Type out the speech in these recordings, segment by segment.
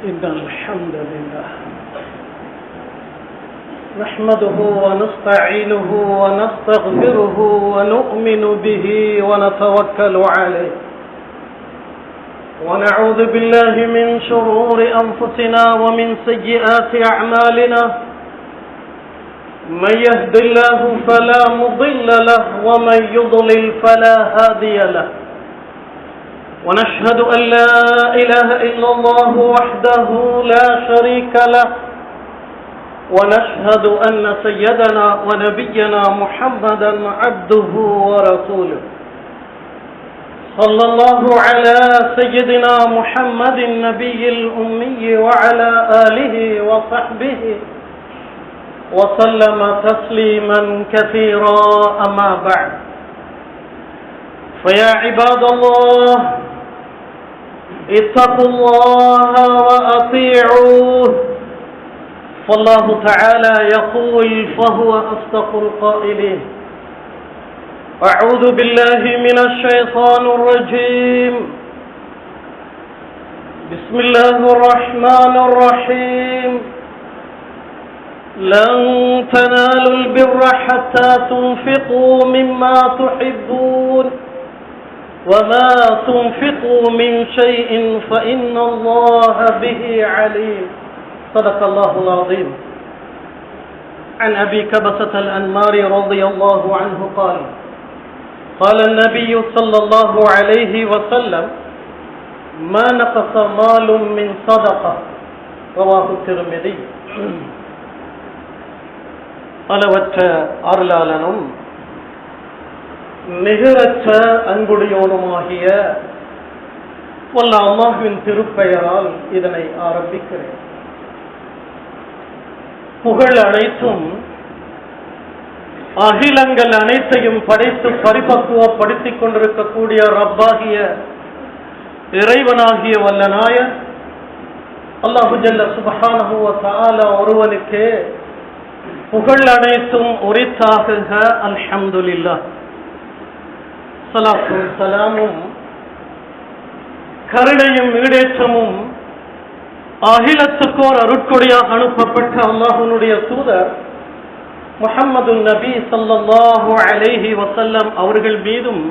إن الحمد لله نحمده ونستعينه ونستغفره ونؤمن به ونتوكل عليه ونعوذ بالله من شرور أنفسنا ومن سيئات أعمالنا من يهد الله فلا مضل له ومن يضلل فلا هادي له ونشهد أن لا إله إلا الله وحده لا شريك له ونشهد أن سيدنا ونبينا محمدا عبده ورسوله صلى الله على سيدنا محمد النبي الأمي وعلى آله وصحبه وسلم تسليما كثيرا أما بعد فيا عباد الله اتقوا الله وأطيعوه فالله تعالى يقول فهو أصدق القائلين أعوذ بالله من الشيطان الرجيم بسم الله الرحمن الرحيم لن تنالوا البر حتى تنفقوا مما تحبون وما تنفقوا من شيء فإن الله به عليم صدق الله العظيم عن أبي كبسة الأنماري رضي الله عنه قال قال النبي صلى الله عليه وسلم ما نقص مال من صدقة رواه الترمذي அளவற்ற அருளாளனும் நிகரற்ற அன்புடையோனுமாகிய வல்ல அல்லாஹ்வின் திருப்பெயரால் இதனை ஆரம்பிக்கிறேன். புகழ் அனைத்தும் அகிலங்கள் அனைத்தையும் படைத்து பரிபக்குவப்படுத்திக் கொண்டிருக்கக்கூடிய ரப்பாகிய இறைவனாகிய வல்ல நாயர் அல்லாஹு ஜல்ல சுப்ஹானஹு வ தஆலா ஒருவனுக்கே புகழ் அனைத்தும் உரித்தாகுக. அல்ஹம்துலில்லாஹ். ஸலாத்தும் ஸலாமும் கருணையும் ஈடேற்றமும் அகிலத்துக்கோர் அருட்கொடையாக அனுப்பப்பட்ட அல்லாஹ்வுடைய தூதர் முஹம்மது நபி ஸல்லல்லாஹு அலைஹி வஸல்லம் அவர்கள் மீதும்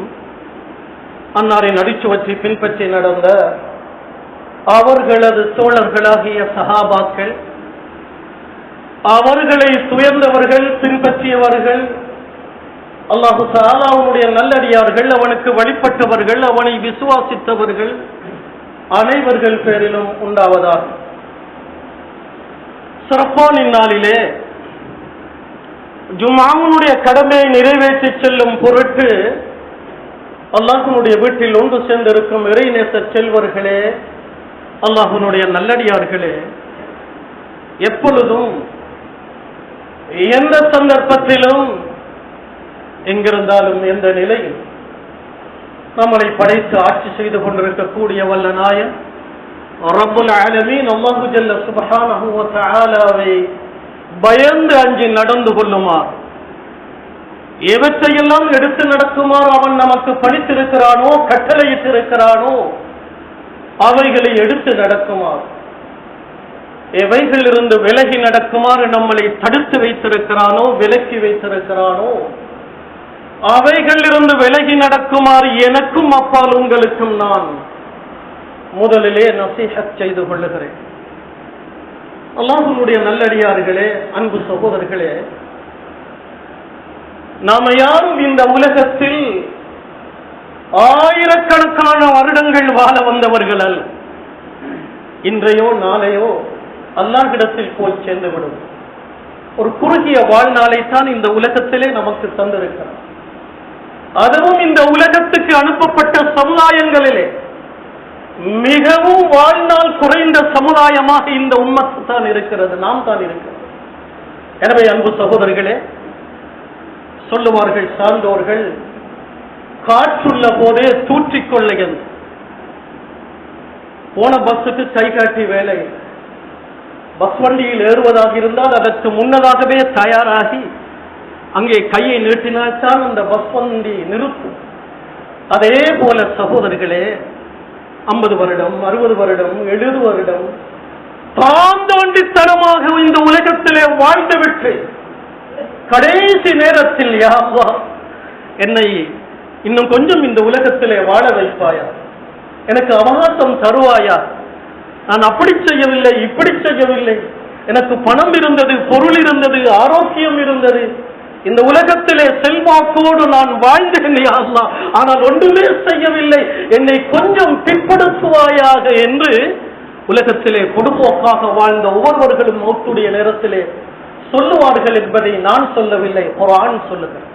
அன்னாரின் அடிச்சுவற்றை பின்பற்றி நடந்த அவர்களது தோழர்களாகிய சஹாபாக்கள், அவர்களை துயர்ந்தவர்கள், பின்பற்றியவர்கள், அல்லாஹு தஆலாவுடைய நல்லடியார்கள், அவனுக்கு வழிபட்டவர்கள், அவனை விசுவாசித்தவர்கள் அனைவர்கள் பேரிலும் உண்டாவதாக. சிறப்பான இந்நாளிலே ஜும்ஆவுடைய கடமையை நிறைவேற்றி செல்லும் பொருட்டு அல்லாஹ்வுடைய வீட்டில் ஒன்று சேர்ந்திருக்கும் இறைநேச செல்வர்களே, அல்லாஹ்வுடைய நல்லடியார்களே, எப்பொழுதும் எந்த சந்தர்ப்பத்திலும் எங்கிருந்தாலும் எந்த நிலையில் நம்மளை படைத்து ஆட்சி செய்து கொண்டிருக்கக்கூடிய வல்ல நாயன் ரப்புல் ஆலமீன் அல்லாஹு ஜல்ல சுப்ஹானஹு வ தஆலாவை பயந்து அஞ்சி நடந்து கொள்ளுமாறு, எவற்றையெல்லாம் எடுத்து நடக்குமாறு அவன் நமக்கு பணித்திருக்கிறானோ, கட்டளையிட்டிருக்கிறானோ அவைகளை எடுத்து நடக்குமாறு, எவைகளிலிருந்து விலகி நடக்குமாறு நம்மளை தடுத்து வைத்திருக்கிறானோ, விலக்கி வைத்திருக்கிறானோ அவைகளிலிருந்து விலகி நடக்குமாறு எனக்கும் அப்பால் உங்களுக்கும் நான் முதலிலே நசீஹத் செய்து கொள்ளுகிறேன். அல்லாஹ்வுடைய நல்லடியார்களே, அன்பு சகோதரர்களே, நாம யாரும் இந்த உலகத்தில் ஆயிரக்கணக்கான வருடங்கள் வாழ வந்தவர்கள் அல்ல. இன்றையோ நாளையோ அல்லாஹ்விடத்தில் போய் சேர்ந்து விடும் ஒரு குறுகிய வாழ்நாளைத்தான் இந்த உலகத்திலே நமக்கு தந்திருக்கிறார். அதுவும் இந்த உலகத்துக்கு அனுப்பப்பட்ட சமுதாயங்களிலே மிகவும் வாழ்நாள் குறைந்த சமுதாயமாக இந்த உம்மத்து தான் இருக்கிறது, நாம் தான் இருக்கிறது. எனவே அன்பு சகோதரர்களே, சொல்லுவார்கள் சார்ந்தோர்கள், காற்றுள்ள போதே தூற்றிக்கொள்ளையது. போன பஸ்ஸுக்கு கை காட்டி வேலை, பஸ் வண்டியில் ஏறுவதாக இருந்தால் அதற்கு முன்னதாகவே தயாராகி அங்கே கையை நீட்டினால்தான் அந்த பஸ் வண்டி நிறுத்தும். அதே போல சகோதரர்களே, 50 வருடம் 60 வருடம் 70 வருடம் தாந்தோண்டித்தனமாக இந்த உலகத்திலே வாழ்ந்துவிட்டு கடைசி நேரத்தில் யா அல்லாஹ் என்னை இன்னும் கொஞ்சம் இந்த உலகத்திலே வாழ வைப்பாயா, எனக்கு அவகாசம் தருவாயா, நான் அப்படி செய்யவில்லை இப்படி செய்யவில்லை, எனக்கு பணம் இருந்தது, பொருள் இருந்தது, ஆரோக்கியம் இருந்தது, இந்த உலகத்திலே செல்வாக்கோடு நான் வாழ்ந்தேன் யா அல்லாஹ், ஆனால் ஒன்றுமே செய்யவில்லை, என்னை கொஞ்சம் பிற்படுத்துவாயாக என்று உலகத்திலே பொதுப்போக்காக வாழ்ந்த ஒவ்வொருவர்களும் மௌத்துடைய நேரத்திலே சொல்லுவார்கள் என்பதை நான் சொல்லவில்லை, குர்ஆன் சொல்லுகிறது.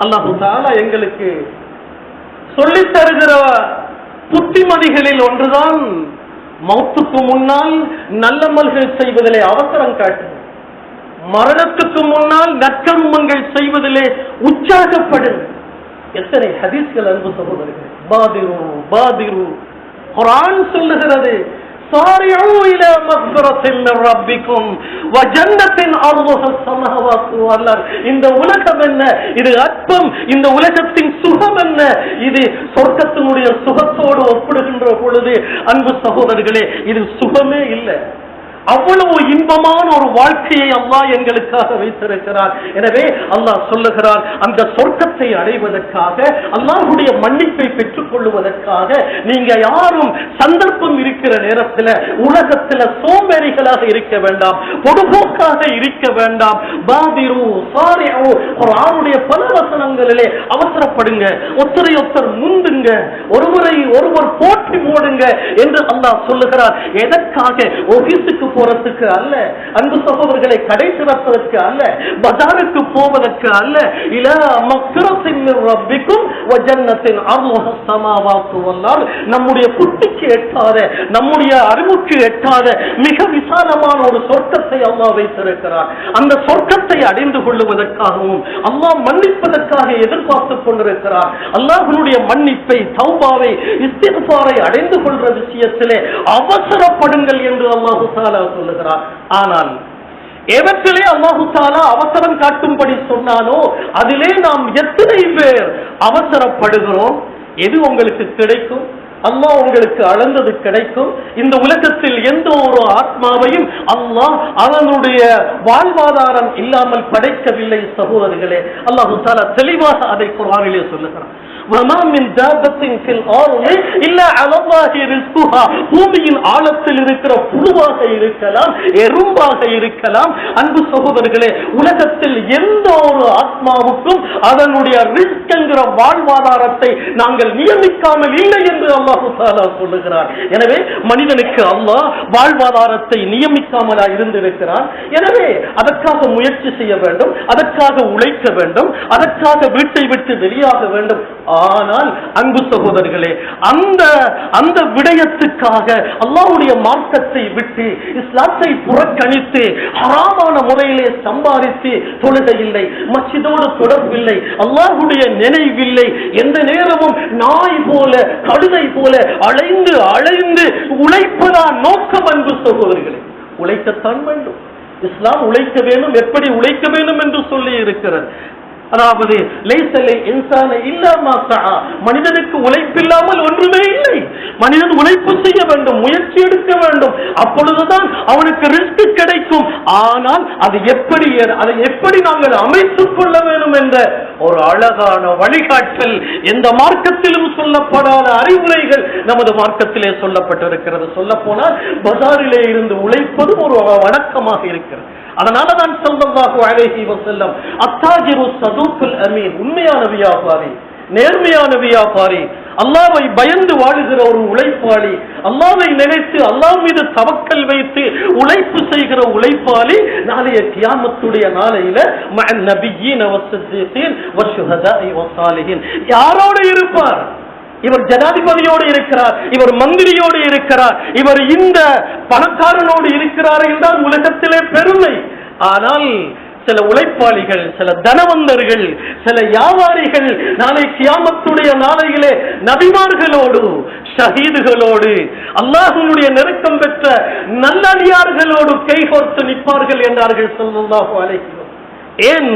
அல்லாஹ் தஆலா எங்களுக்கு சொல்லித் தருகிற புத்திமதிகளில் ஒன்றுதான் மௌத்துக்கு முன்னால் நல்லமல்கள் செய்வதிலே அவசரம் காட்டு, மரணத்துக்கு முன்னால் நற்கர்மங்கள் செய்வதிலே உற்சாகப்படு. எத்தனை ஹதீஸ்கள் அன்பு சகோதரர்கள், பாதிரு பாதிரு. குர்ஆன் சொல்லுகிறது, சாரிஉ இலா மக்ஃபிரத்தின் மின் ரப்பிக்கும் வ ஜன்னத்தின் அர்துஹா ஸமாவாத்து வல் அர்த். இந்த உலகம் என்ன, இது அற்பம். இந்த உலகத்தின் சுகம் என்ன, இது சொர்க்கத்தினுடைய சுகத்தோடு ஒப்பிடுகின்ற பொழுது அன்பு சகோதரர்களே இது சுகமே இல்லை. அவ்வளவு இன்பமான ஒரு வாழ்க்கையை அல்லாஹ் எங்களுக்காக வைத்திருக்கிறார். எனவே அல்லாஹ் சொல்லுகிறார், அந்த சொர்க்கத்தை அடைவதற்காக, அல்லாஹ்வுடைய மன்னிப்பை பெற்றுக் கொள்வதற்காக நீங்க யாரும் சந்தர்ப்பம் இருக்கிற நேரத்தில் உலகத்தில் சோம்பேறிகளாக இருக்க வேண்டாம், பொதுபோக்காக இருக்க வேண்டாம். பாதிரு சாரிஉ, குர்ஆனுடைய பல வசனங்களிலே அவசரப்படுங்க, ஒருத்தரை ஒருத்தர் முந்துங்க, ஒருவரை ஒருவர் போற்றி போடுங்க என்று அல்லாஹ் சொல்லுகிறார். எதற்காக? ஆபீஸுக்கு போறதுக்கு அல்ல அன்பு சகோதரர்களை, கடை திறப்பதற்கு அல்ல, பஜாருக்கு போவதற்கு அல்ல. இலா மக்ஃபிரத்தின் மின் ரப்பிக்கும் வ ஜன்னத்தின் அர்துஹா ஸமாவாத்து வல் அர்த். நம்முடைய புத்திக்கு எட்டாத, நம்முடைய அறிவுக்கு எட்டாத மிக விசாலமான ஒரு சொர்க்கத்தை அல்லாஹ் வைத்திருக்கிறார். அந்த சொர்க்கத்தை அடைந்து கொள்வதற்காகவும் அல்லாஹ் மன்னிப்பதற்காக எதிர்பார்த்துக் கொண்டிருக்கிறார். அல்லாஹ்வுடைய மன்னிப்பை, தௌபாவை, இஸ்திக்ஃபாரை அடைந்து கொள்ற விஷயத்திலே அவசரப்படுங்கள் என்று அல்லாஹ் தஆலா சொல்லுகிறார். ஆனால் எவற்றிலே அல்லாஹ் தஆலா அவசரம் காட்டும்படி சொன்னானோ அதிலே நாம் எத்தனை பேர் அவசரப்படுகிறோம்? எது உங்களுக்கு கிடைக்கும்? அல்லாஹ் உங்களுக்கு அளந்தது கிடைக்கும். இந்த உலகத்தில் எந்த ஒரு ஆத்மாவையும் அல்லாஹ் அவனுடைய வாழ்வாதாரம் இல்லாமல் படைக்கவில்லை சகோதரர்களே. அல்லாஹ் தஆலா தெளிவாக அதை குர்ஆனிலே சொல்லுகிறார். வமா மின் தாபத்தின் ஃபில் அர்தி இல்லா அலல்லாஹி ரிஸ்குஹா. பூமியின் ஆழத்தில் இருக்கிற புழுவாக இருக்கலாம், எறும்பாக இருக்கலாம். அன்பு சகோதரர்களே, உலகத்தில் எந்த ஒரு ஆத்மாவுக்கும் அதனுடைய ரிஸ்க் என்கிற வாழ்வாதாரத்தை நாங்கள் நியமிக்காமல் இல்லை என்று அல்லாஹ் தஆலா சொல்லுகிறார். எனவே மனிதனுக்கு அல்லாஹ் வாழ்வாதாரத்தை நியமிக்காமலா இருந்திருக்கிறார். எனவே அதற்காக முயற்சி செய்ய வேண்டும், அதற்காக உழைக்க வேண்டும், அதற்காக வீட்டை விட்டு வெளியாக வேண்டும். ஆனால் அன்பு சகோதரர்களே, அந்த விடயத்துக்காக அல்லாஹ்வுடைய மார்க்கத்தை விட்டு, இஸ்லாத்தை புறக்கணித்து, ஹராமான முறையிலே சம்பாதித்து தொழுகை இல்லை, மஸ்ஜிதோடு தொடர்பில்லை, அல்லாஹ்வுடைய நினைவில்லை, எந்த நேரமும் நாய் போல கழுதை போல அலைந்து அலைந்து உழைப்பதான் நோக்கம். அன்பு சகோதரர்களே, உழைக்கத்தான் வேண்டும். இஸ்லாம் உழைக்க வேண்டும், எப்படி உழைக்க வேண்டும் என்று சொல்லி இருக்கிறது. அதாவது மனிதனுக்கு உழைப்பில்லாமல் ஒன்றுமே இல்லை. மனிதன் உழைப்பு செய்ய வேண்டும், முயற்சி எடுக்க வேண்டும், அப்பொழுதுதான் அவனுக்கு ரிஸ்க் கிடைக்கும். ஆனால் அதை எப்படி நாங்கள் அமைத்துக் கொள்ள வேண்டும் என்ற ஒரு அழகான வழிகாட்டல் எந்த மார்க்கத்திலும் சொல்லப்படாத அறிவுரைகள் நமது மார்க்கத்திலே சொல்லப்பட்டிருக்கிறது. சொல்ல போனால் பஜாரிலே இருந்து உழைப்பது ஒரு வணக்கமாக இருக்கிறது. அதனால தான் ஸல்லல்லாஹு அலைஹி வஸல்லம் அத்தாஜிரு ஸதூக்குல் அமீன், உண்மையான வியாபாரி, நேர்மையான வியாபாரி, அல்லாஹ்வை பயந்து வாழுகிற ஒரு உழைப்பாளி, அல்லாஹ்வை நினைத்து அல்லாஹ் மீது தவக்கல் வைத்து உழைப்பு செய்கிற உழைப்பாளி நாளைய கியாமத்துடைய நாளையில மஅன் நபிய்யீன வஸ்ஸித்தீன் வஷ்ஷுஹதாஇ வஸ்ஸாலிஹீன் யாரோடு இருப்பார்? இவர் ஜனாதிபதியோடு இருக்கிறார், இவர் மந்திரியோடு இருக்கிறார், இவர் இந்த பணக்காரனோடு இருக்கிறார் என்றால் உலகத்திலே பெருமை. ஆனால் சில உழைப்பாளிகள், சில தனவந்தர்கள், சில வியாபாரிகள் நாளை கியாமத்துடைய நாளையிலே நபிமார்களோடு, ஷஹீதுகளோடு, அல்லாஹ்வுடைய நெருக்கம் பெற்ற நல்லடியார்களோடு கைகோர்த்து நிற்பார்கள் என்றார்கள் ஸல்லல்லாஹு அலைஹி வஸல்லம். ஏன்?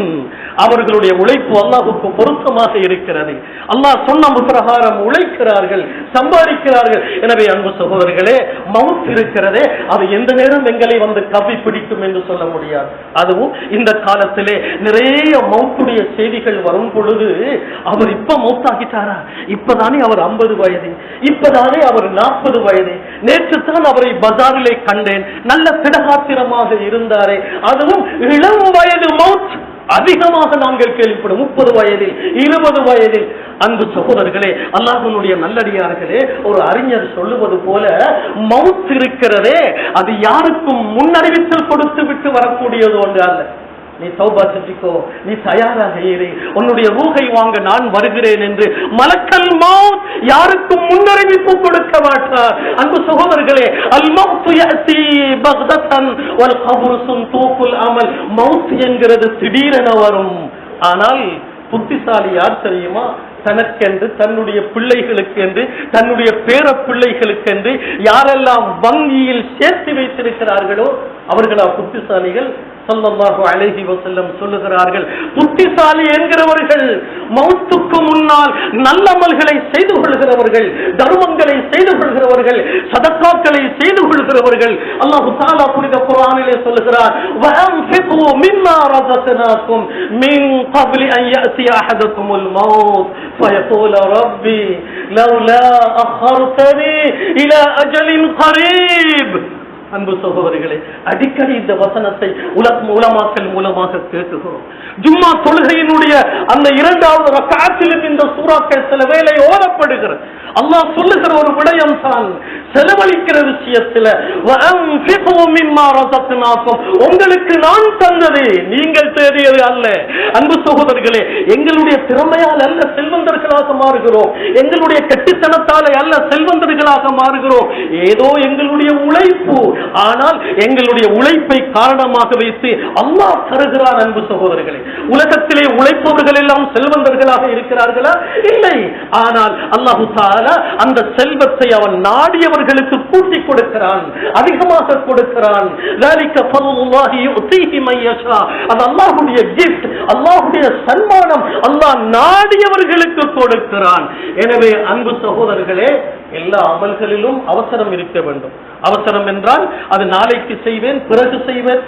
அவர்களுடைய உழைப்பு அல்லாஹ்வுக்கு பொருத்தமாக இருக்கிறது. அல்லாஹ் சொன்ன பிரகாரம் உழைக்கிறார்கள், சம்பாதிக்கிறார்கள். எனவே அன்பு சகோதரர்களே, மவுத் இருக்கிறதே, அது எந்த நேரம் எங்களை வந்து கவி பிடிக்கும் என்று சொல்ல முடியாது. அதுவும் இந்த காலத்திலே நிறைய மவுத்துடைய செய்திகள் வரும் பொழுது, அவர் இப்ப மவுத்தாகிட்டாரா, இப்பதானே அவர் 50 வயது, இப்பதானே அவர் 40 வயது, நேற்று தான் அவரை பஜாரிலே கண்டேன், நல்ல திடகாத்திரமாக இருந்தாரே, அதுவும் இளம் வயது மவுத் அதிகமாக நாங்கள் கேள்விப்படும். 30 வயதில், 20 வயதில். அன்பு சகோதரர்களே, அல்லாஹ்வுடைய நல்லடியார்களே, ஒரு அறிஞர் சொல்லுவது போல, மவுத் இருக்கிறதே அது யாருக்கும் முன்னறிவித்தல் கொடுத்து விட்டு வரக்கூடியது ஒன்று அல்ல. நீ தௌபா செஞ்சிக்கோ, நீ தயாராக இரு, உன்னுடைய ரூஹை வாங்க நான் வருகிறேன் என்று மலக்கல் மௌத் யாருக்கும் முன்னறிவிப்பு கொடுக்க மாட்டார். அன்பு சகோதரர்களே, அல் மௌத் யஅதி பக்தத்தன் வல் கப்ரு சுந்தூகுல் அமல். மௌத் என்கிறது திடீரென வரும். ஆனால் புத்திசாலி யார் தெரியுமா? தனக்கென்று, தன்னுடைய பிள்ளைகளுக்கு என்று, தன்னுடைய பேர பிள்ளைகளுக்கு என்று யாரெல்லாம் வங்கியில் சேர்த்து வைத்திருக்கிறார்களோ அவர்களா புத்திசாலிகள். ஸல்லல்லாஹு அலைஹி வஸல்லம் சொல்லுகிறார்கள், புத்திசாலி என்கிறவர்கள் மௌத்துக்கு முன்னால் நல்லமல்களை செய்து கொள்கிறவர்கள், தர்மங்களை செய்து கொள்கிறவர்கள், சதக்காக்களை செய்து கொள்கிறவர்கள். அல்லாஹ் தஆலா புனித குர்ஆனிலே சொல்லுகிறார், வஅன்ஃபிகு மிம்மா ரஸக்னாகும் மின் قبل أن يأتي أحدكم الموت فيقول ربي لولا أخرتني إلى أجل قريب. அன்பு சகோதரிகளே, அடிக்கடி இந்த வசனத்தை உலமாக்கள் மூலமாக கேட்கிறோம். ஜும்மா தொழுகையினுடைய அந்த 2வது ரக்அத்திலும் இந்த சூறாக்கள் சில வேளை ஓதப்படுகிறது. அல்லாஹ் சொல்லுகிற ஒரு விடயம் தான் செலவழிக்கிற விஷயத்தில், உங்களுக்கு நான் தந்தது நீங்கள் தேடியது அல்ல. அன்பு சகோதரர்களே, எங்களுடைய திறமையால் அல்ல செல்வந்தர்களாக மாறுகிறோம், எங்களுடைய கெட்டித்தனத்தாலே அல்ல செல்வந்தர்களாக மாறுகிறோம். ஏதோ எங்களுடைய உழைப்பு, ஆனால் எங்களுடைய உழைப்பை காரணமாக வைத்து அல்லாஹ் தருகிறார். அன்பு சகோதரர்களே, உலகத்திலே உழைப்பவர்கள் எல்லாம் செல்வந்தர்களாக இருக்கிறார்களா? இல்லை. ஆனால் அல்லாஹ் தஆலா அந்த செல்வத்தை அவன் நாடியவர்களுக்கு கூட்டி கொடுக்கிறான், அதிகமாக கொடுக்கிறான். ذلك فضل الله يؤتيه من يشاء. அது அல்லாஹ்வுடைய gift, அல்லாஹ்வுடைய சன்மானம். அல்லாஹ் நாடியவர்களுக்கு கொடுக்கிறான். எனவே அன்பு சகோதரர்களே, எல்லா அமல்களிலும் அவசரம் இருக்க வேண்டும். அவசரம் என்றால் அது நாளைக்கு செய்வேன், பிறகு செய்வேன்.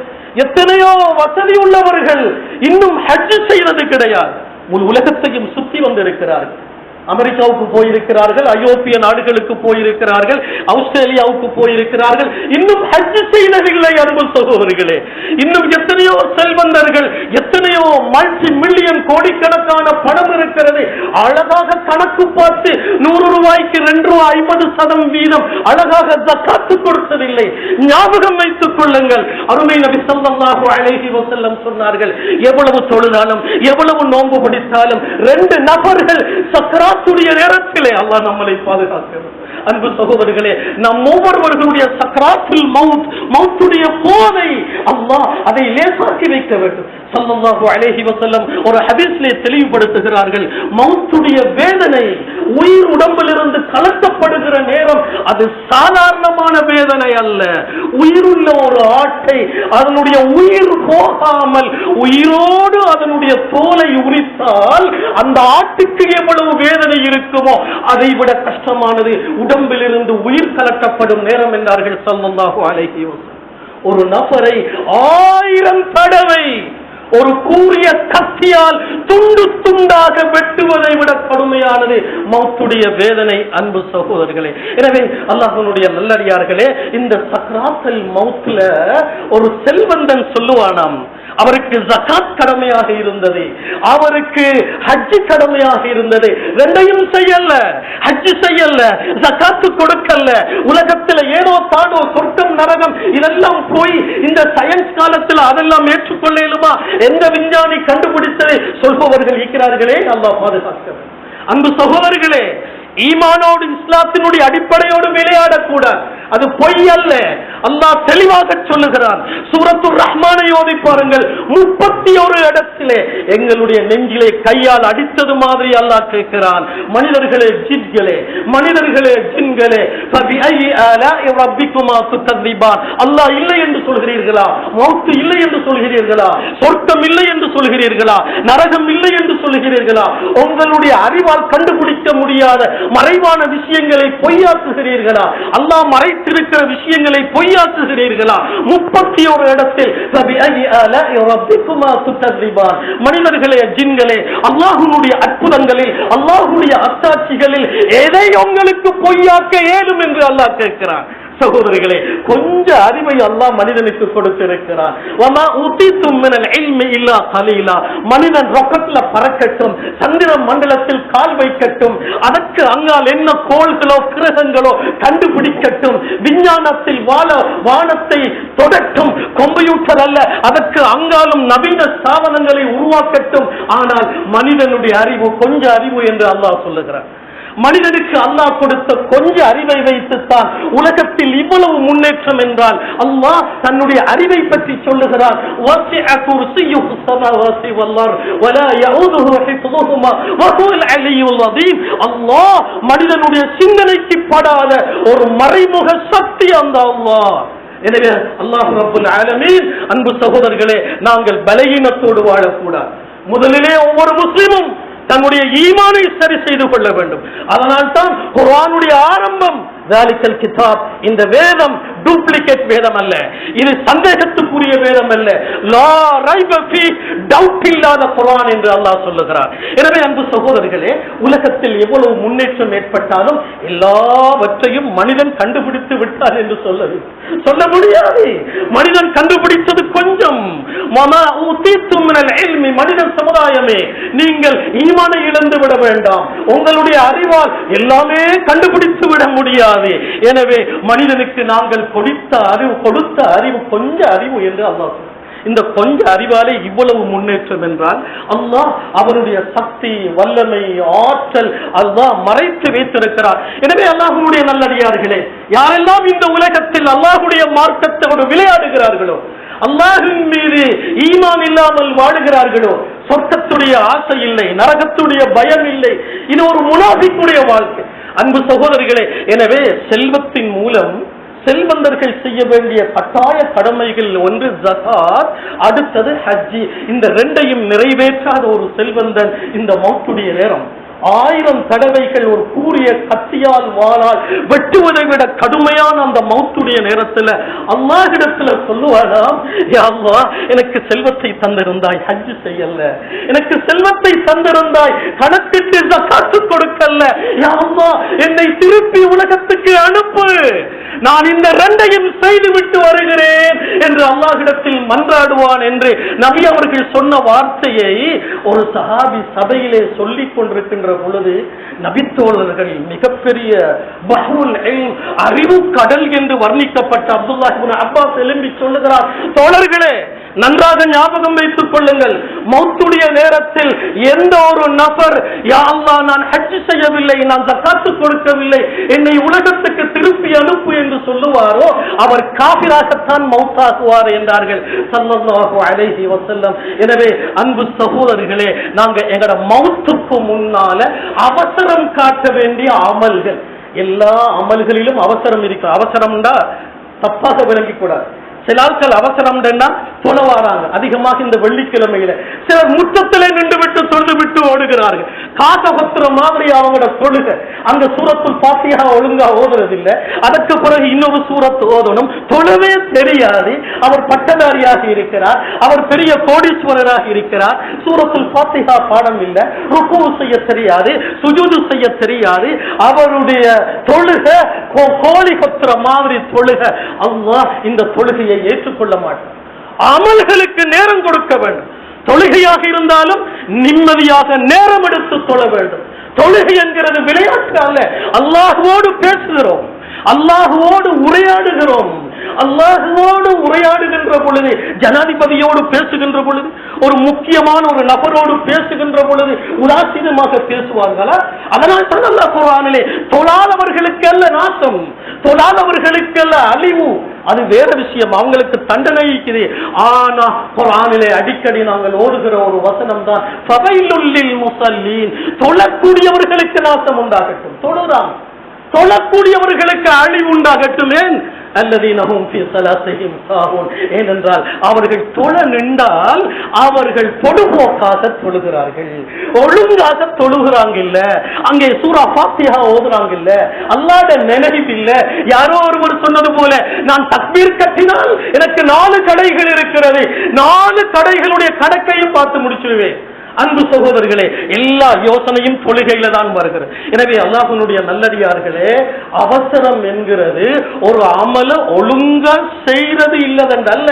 எத்தனையோ வசதி உள்ளவர்கள் இன்னும் ஹஜ் செய்வது கிடையாது. முழு உலகத்தையும் சுற்றி வந்திருக்கிறார்கள். அமெரிக்காவுக்கு போயிருக்கிறார்கள், ஐரோப்பிய நாடுகளுக்கு போயிருக்கிறார்கள், ஆஸ்திரேலியாவுக்கு போயிருக்கிறார்கள், இன்னும் ஹஜ் செய்ததில்லை. அன்பு சகோதரர்களே, இன்னும் எத்தனையோ செல்வந்தர்கள், எத்தனையோ மல்டி மில்லியன் கோடிக்கணக்கான பணம் இருக்கிறது, அழகாக கணக்கு பார்த்து 100 ரூபாய்க்கு 2 ரூபாய் 50% வீதம் அழகாக ஜக்காத்து கொடுத்ததில்லை. ஞாபகம் வைத்துக் கொள்ளுங்கள், அருமை நபி ஸல்லல்லாஹு அலைஹி வஸல்லம் சொன்னார்கள், எவ்வளவு தொழுதாலும் எவ்வளவு நோன்பு பிடித்தாலும் 2 நபர்கள் சக்கராத்துடைய நேரத்திலே அல்லாஹ் நம்மளை பாதுகாக்கிறார். அன்பு சகோதரர்களே, நம் ஒவ்வொருவர்களுடைய சக்கராத்துல் மவுத், மவுத்துடைய போதை அல்லாஹ் அதை லேசாக்கி வைக்க வேண்டும். ஸல்லல்லாஹு அலைஹி வஸல்லம் ஒரு ஹதீஸிலே தெளிவுபடுத்துகிறார்கள், மவுத்துடைய வேதனை உயிர் உடம்பிலிருந்து கலக்கப்படுகிற நேரம் அது சாதாரணமான வேதனை அல்ல. உயிருள்ள ஒரு ஆட்டை அதனுடைய உயிர் போகாமல் உயிரோடு அதனுடைய தோலை உரித்தால் அந்த ஆட்டுக்கு எவ்வளவு வேதனை இருக்குமோ அதை விட கஷ்டமானது உடம்பிலிருந்து உயிர் கலக்கப்படும் நேரம் என்றார்கள் ஸல்லல்லாஹு அலைஹி வஸல்லம். ஒரு நபரை 1000 தடவை ஒரு கூரிய கத்தியால் துண்டு துண்டாக வெட்டுவதை விட கடுமையானது மௌத்துடைய வேதனை. அன்பு சகோதரர்களே, எனவே அல்லாஹ்வுடைய நல்லடியார்களே, இந்த சக்ராத்துல் மௌத்ல ஒரு செல்வந்தன் சொல்லுவானாம், அவருக்கு ஜகாத் கடமையாக இருந்தது, அவருக்கு ஹஜ் கடமையாக இருந்தது, ரெண்டையும் செய்யல, ஹஜ் செய்யல, ஜகாத்து கொடுக்கல. உலகத்தில் ஏதோ தானோ சொர்க்கம் நரகம் இதெல்லாம் போய் இந்த சயின்ஸ் காலத்தில் அதெல்லாம் ஏற்றுக்கொள்ளலுமா? எந்த விஞ்ஞானி கண்டுபிடித்ததை சொல்பவர்கள் இருக்கிறார்களே, அல்லாஹ் பாதுகாக்க. அன்பு சகோதரர்களே, ஈமானோடு இஸ்லாத்தினுடைய அடிப்படையோடு விளையாடக்கூடாது. அது பொய் அல்ல. அல்லாஹ் தெளிவாக சொல்லுகிறான். சூரத்துர் ரஹ்மானை ஓதி பாருங்கள். 31 இடத்திலே எங்களுடைய நெஞ்சிலே கையால் அடித்தது மாதிரி அல்லாஹ் கேட்கிறான். மனிதர்களே ஜின்களே, மனிதர்களே ஜின்களே, ஃபபிஐ ஆலாஇ ரப்பிக்குமா துகذிபான். அல்லாஹ் இல்லை என்று சொல்கிறீர்களா? மௌத் இல்லை என்று சொல்கிறீர்களா? சொர்க்கம் இல்லை என்று சொல்கிறீர்களா? நரகம் இல்லை என்று சொல்கிறீர்களா? உங்களுடைய அறிவால் கண்டுபிடிக்க முடியாத மறைவான விஷயங்களை பொய்யாக்குகிறீர்களா? அல்லாஹ் மறைத்திருக்கிற விஷயங்களை பொய்யாக்குகிறீர்களா? 31 இடத்தில் மனிதர்களே ஜின்களே, அல்லாஹ்வுடைய அற்புதங்களில், அல்லாஹ்வுடைய அத்தாட்சிகளில் எதை உங்களுக்கு பொய்யாக்க ஏதும் என்று அல்லாஹ் கேட்கிறான். சகோதரிகளே, கொஞ்ச அறிவை அல்லாஹ் மனிதனுக்கு கொடுத்திருக்கிறான். மனிதன் ராக்கெட்ல பறக்கட்டும், சந்திர மண்டலத்தில் கால் வைக்கட்டும், அதற்கு அங்கால் என்ன கோள்களோ கிரகங்களோ கண்டுபிடிக்கட்டும், விஞ்ஞானத்தில் வானத்தை தொடட்டும், கம்ப்யூட்டர் அல்ல அதற்கு அங்காலும் நவீன சாதனங்களை உருவாக்கட்டும். ஆனால் மனிதனுடைய அறிவு கொஞ்ச அறிவு என்று அல்லாஹ் சொல்லுகிறார். மனிதனுக்கு அல்லாஹ் கொடுத்த கொஞ்ச அறிவை வைத்துத்தான் உலகத்தில் இவ்வளவு முன்னேற்றம் என்றால் அல்லாஹ் தன்னுடைய அறிவை பற்றி சொல்லுகிறார். அல்லாஹ் மனிதனுடைய சிந்தனைக்கு படாத ஒரு மறைமுக சக்தி அந்த அல்லாஹ். எனவே அல்லாஹ் ரப்பல் ஆலமீன், அன்பு சகோதரர்களே, நாங்கள் பலகீனத்தோடு வாழக்கூடாது. முதலிலே ஒவ்வொரு முஸ்லிமும் தன்னுடைய ஈமானை சரி செய்து கொள்ள வேண்டும். அதனால்தான் குர்ஆனுடைய ஆரம்பம் தாலிகல் கிதாப், இந்த வேதம் டூப்ளிகேட் வேதம் அல்ல, இது சந்தேகத்துக்குரிய வேதம் அல்ல, லா ரைப ஃபீ, டவுட் இல்லாத குர்ஆன் என்று அல்லாஹ் சொல்லுகிறார். எனவே அன்பு சகோதரர்களே, உலகத்தில் எவ்வளவு முன்னேற்றம் ஏற்பட்டாலும் எல்லாவற்றையும் மனிதன் கண்டுபிடித்து விட்டார் என்று சொல்ல முடியாது. மனிதன் கண்டுபிடித்தது கொஞ்சம். மனிதன் சமுதாயமே, நீங்கள் ஈமானை இழந்து விட வேண்டாம். உங்களுடைய அறிவால் எல்லாமே கண்டுபிடித்து விட முடியாது. எனவே மனிதனுக்கு நாங்கள் கொடுத்த அறிவு கொஞ்ச அறிவு என்று அல்லாஹ். இந்த கொஞ்ச அறிவாலே இவ்வளவு முன்னேற்றம் என்றால் அல்லாஹ் அவருடைய சக்தி, வல்லமை, ஆற்றல் அல்லாஹ் மறைத்து வைத்திருக்கிறார். எனவே அல்லாஹ்வுடைய நல்லடியார்களே, யாரெல்லாம் இந்த உலகத்தில் அல்லாஹ்வுடைய மார்க்கத்தோடு விளையாடுகிறார்களோ, அல்லாஹ்வின் மீது ஈமான் இல்லாமல் வாழுகிறார்களோ, சொர்க்கத்துடைய ஆசை இல்லை, நரகத்துடைய பயம் இல்லை. இது ஒரு முனாஃபிக்குடைய வாழ்க்கை. அன்பு சகோதரிகளே, எனவே செல்வத்தின் மூலம் செல்வந்தர்கள் செய்ய வேண்டிய கட்டாய கடமைகள் ஒன்று ஜகாத், அடுத்தது ஹஜ்ஜி. இந்த ரெண்டையும் நிறைவேற்றாத ஒரு செல்வந்தன் இந்த மௌத்துடைய நேரம் 1000 தடவைகள் ஒரு கூரிய கத்தியால் வாளால் வெட்டுவதை விட கடுமையான அந்த மௌத்துடைய நேரத்தில் அல்லாஹ்விடத்துல சொல்லுவாராம், யா அல்லாஹ், எனக்கு செல்வத்தை தந்திருந்தாய், ஹஜ் செய்யல. எனக்கு செல்வத்தை தந்திருந்தாய், கணக்கிட்டு ஜகாத் கொடுக்கல. யா அல்லாஹ், என்னை திருப்பி உலகத்துக்கு அனுப்பு, நான் இந்த ரெண்டையும் செய்து விட்டு வருகிறேன் என்று அல்லாஹ்விடத்தில் மன்றாடுவான் என்று நபி அவர்கள் சொன்ன வார்த்தையை ஒரு சஹாபி சபையிலே சொல்லிக் கொண்டிருக்கின்ற பொழுது நபித்தோழர்கள் மிகப்பெரிய பஹ்ருல் இல்ம், அறிவு கடல் என்று வர்ணிக்கப்பட்ட அப்துல்லாஹ் இப்னு அப்பாஸ் எழும்பி சொல்லுகிறார், தோழர்களே, நன்றாக ஞாபகம் வைத்துக் கொள்ளுங்கள், மௌத்துடைய நேரத்தில் எந்த ஒரு நபர் யா அல்லாஹ், நான் ஹஜ் செய்யவில்லை, நான் ஜகாத் கொடுக்கவில்லை, என்னை உலகத்துக்கு திருப்பி அனுப்பு என்று சொல்லுவாரோ அவர் காபிராகத்தான் மௌத்தாகுவார் என்றார்கள் ஸல்லல்லாஹு அலைஹி வஸல்லம். எனவே அன்பு சகோதரர்களே, நாங்க எங்கட மௌத்துக்கு முன்னால அவசரம் காட்ட வேண்டிய அமல்கள், எல்லா அமல்களிலும் அவசரம் இருக்கு. அவசரம்டா தப்பாக விளங்கிக் கூடாது. சில ஆட்கள் அவசரம் தொலைவாராங்க. அதிகமாக இந்த வெள்ளிக்கிழமையில சிலர் முற்றத்திலே நின்று விட்டு தொழுது விட்டு ஓடுகிறார்கள். காசபத்திர மாதிரி அவங்களோட தொழுக. அந்த சூரத்துல் ஃபாத்திஹா ஒழுங்கா ஓதுறது இல்லை, அதற்கு பிறகு இன்னொரு சூரத்து ஓதணும், தொழவே தெரியாது. அவர் பட்டதாரியாக இருக்கிறார், அவர் பெரிய கோடீஸ்வரராக இருக்கிறார், சூரத்துல் ஃபாத்திஹா பாடம் இல்லை, ருக்கு செய்ய தெரியாது, சுஜூது செய்ய தெரியாது. அவருடைய தொழுக கோழி பத்திர மாதிரி தொழுக. அல்லாஹ் இந்த தொழுகையை ஏற்றுக்கொள்ள மாட்டார். அமல்களுக்கு நேரம் கொடுக்க வேண்டும். தொழுகையாக இருந்தாலும் நிம்மதியாக நேரம் எடுத்து தொழ வேண்டும். தொழுகை என்கிறது விளையாட்டு அல்ல. அல்லாஹ்வோடு பேசுகிறோம், அல்லாஹ்வோடு உரையாடுகிறோம், அல்லாஹ்வோடு உரையாடுகின்ற பொழுது, ஜனாதிபதியோடு பேசுகின்ற பொழுது, ஒரு முக்கியமான ஒரு நபரோடு பேசுகின்ற பொழுது உதாசீனமாக பேசுவார்களா? அதனால் தான் அல்லாஹ் குர்ஆனிலே தொழாதவர்களுக்கு அல்ல நாசம், தொழாதவர்களுக்கு அல்ல அழிவு, அது வேற விஷயம், அவங்களுக்கு தண்டனை இருக்குது. ஆனா குர்ஆனிலே அடிக்கடி நாங்கள் ஓதுகிற ஒரு வசனம் தான் ஃபவைலுல் லில் முஸல்லீன், தொழக்கூடியவர்களுக்கு நாசம் உண்டாகட்டும். தொழக்கூடியவர்களுக்கு அழிவு உண்டாகட்டும். ஏன்? அல்லதீனஹும் ஃபீ ஸலாத்திஹிம் சாஹூன், ஏனென்றால் அவர்கள் தொழ நின்றால் அவர்கள் பொடுபோக்காக தொழுகிறார்கள், ஒழுங்காக தொழுகிறாங்க இல்ல, அங்கே சூரா ஃபாத்திஹா ஓதுறாங்க இல்ல, அல்லாஹ்வுடைய நினைவு இல்ல. யாரோ ஒருவர் சொன்னது போல, நான் தக்பீர் கட்டினால் எனக்கு 4 கடைகள் இருக்கிறது, 4 கடைகளுடைய கணக்கையும் பார்த்து முடிச்சிருவேன். அன்பு சகோதரர்களே, எல்லா யோசனையும் தொழுகையில தான் வருகிறது. எனவே அல்லாஹ்வுடைய நல்லடியார்களே, அவசரம் என்கிறது ஒரு அமல ஒழுங்கா செய்யறது இல்லதென்றல்ல.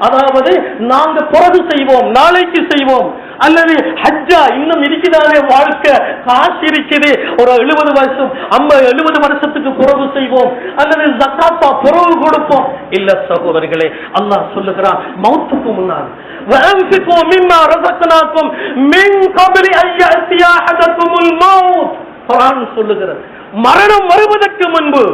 அதாவது நாங்க பிறகு செய்வோம், நாளைக்கு செய்வோம், அல்லது ஹஜ்ஜா இன்னும் இருக்குதானே, வாழ்க்கை காசு இருக்குது, ஒரு 70 வருஷம் 70 வருஷத்துக்கு பிறகு செய்வோம், அல்லது ஜக்காத்தா பிறகு கொடுப்போம். இல்ல சகோதரர்களே, அல்லாஹ் சொல்லுகிறான் மௌத்துக்கு முன்னால் وَأَنْفِقُوا مِمَّا رَزَقْنَاكُمْ مِنْ قَبْلِ أَنْ يَأْتِيَ أَحَدَكُمُ الْمَوْتُ. குர்ஆன் சொல்லுகிறது, மரணம் வருவதற்கு முன்பு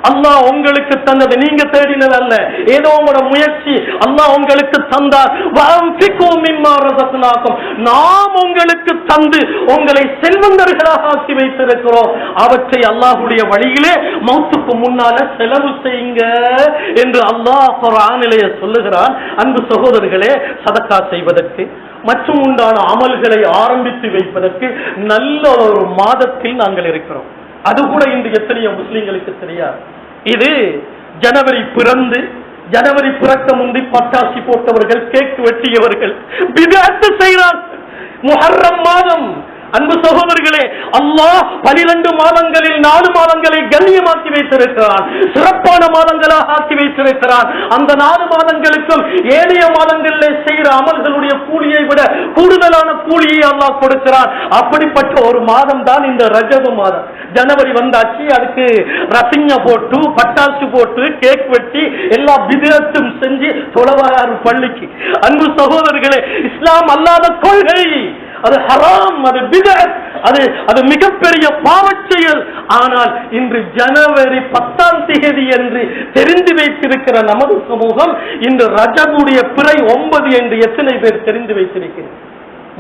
அல்லாஹ் உங்களுக்கு தந்தது நீங்க தேடினது அல்ல, ஏதோ உங்களோட முயற்சி, அல்லாஹ் உங்களுக்கு தந்தார். وَأَنْفِقُوا مِمَّا رَزَقْنَاكُمْ, நாம் உங்களுக்கு தந்து உங்களை செல்வந்தர்களாக ஆக்கி வைத்திருக்கிறோம், அவற்றை அல்லாஹ்வுடைய வழியிலே மௌத்துக்கு முன்னால செலவு செய்யுங்க என்று அல்லாஹ் குர்ஆனிலே சொல்லுகிறான். அன்பு சகோதரர்களே, சதக்கா செய்வதற்கு மற்றும் உண்டான அமல்களை ஆரம்பித்து வைப்பதற்கு நல்ல ஒரு மாதத்தில் நாங்கள் இருக்கிறோம். அது கூட இன்று எத்தனையோ முஸ்லிம்களுக்கு தெரியாது. இது ஜனவரி பிறந்து, ஜனவரி பிறக்க முந்தி பட்டாசி போட்டவர்கள், கேக் வெட்டியவர்கள் பித்அத் செய்கிறார்கள். முஹர்ரம் மாதம், அன்பு சகோதரர்களே, அல்லாஹ் 12 மாதங்களில் 4 மாதங்களை கண்ணியமாக்கி வைத்திருக்கிறான், சிறப்பான மாதங்களாக ஆக்கி வைத்திருக்கிறான். அந்த 4 மாதங்களுக்கும் ஏனைய மாதங்களில் செய்கிற அமல்களுடைய கூலியை விட கூடுதலான கூலியை அல்லாஹ் கொடுக்கிறான். அப்படிப்பட்ட ஒரு மாதம் தான் இந்த ரஜபு மாதம். ஜனவரி வந்தாச்சு, அதுக்கு ரசிங்க போட்டு, பட்டாசு போட்டு, கேக் வெட்டி, எல்லா பித்அத்தும் செஞ்சு தொழவாரு பள்ளிக்கு. அன்பு சகோதரர்களே, இஸ்லாம் அல்லாத கொள்கை, அது ஹராம், அது பித்அத், அது மிகப்பெரிய பாவச் செயல். ஆனால் இன்று ஜனவரி 10ஆம் தேதி என்று தெரிந்து வைத்திருக்கிற நமது சமூகம் இன்று ரஜபுடைய பிறை 9 என்று எத்தனை பேர் தெரிந்து வைத்திருக்கிறோம்?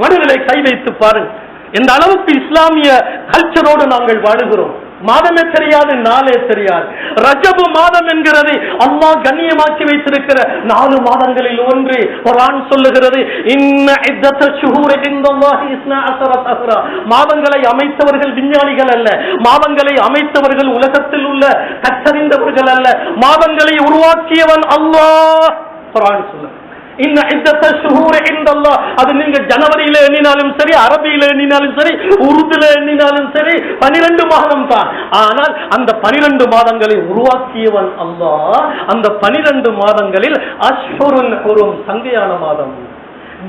மனிதர்களை கை வைத்து பாருங்கள், எந்த அளவுக்கு இஸ்லாமிய கல்ச்சரோடு நாங்கள் வாழுகிறோம். மாதமே தெரியாது, நாளே தெரியாது. ரஜபு மாதம் என்கிறது அல்லாஹ் கண்ணியமாக்கி வைத்திருக்கிற 4 மாதங்களில் ஒன்று. குர்ஆன் சொல்லுகிறது, இன்ன இத்தத ஷுஹூரி இன்தல்லாஹி 12 ஷஹ்ரா. மாதங்களை அமைத்தவர்கள் விஞ்ஞானிகள் அல்ல, மாதங்களை அமைத்தவர்கள் உலகத்தில் உள்ள கற்றறிந்தவர்கள் அல்ல, மாதங்களை உருவாக்கியவன் அல்லாஹ். குர்ஆன் சொல்லுகிறது, இன்ன இத்தத ஷுஹூரி இன்தல்லாஹ். அது நீங்க ஜனவரியில எண்ணினாலும் சரி, அரபியில எண்ணினாலும் சரி, உருதுல எண்ணினாலும் சரி, 12 மாதம் தான். ஆனால் அந்த 12 மாதங்களை உருவாக்கியவன் அல்லாஹ். அந்த 12 மாதங்களில் அஷ்ஹுருல் ஹுரும், சங்கையான மாதம்,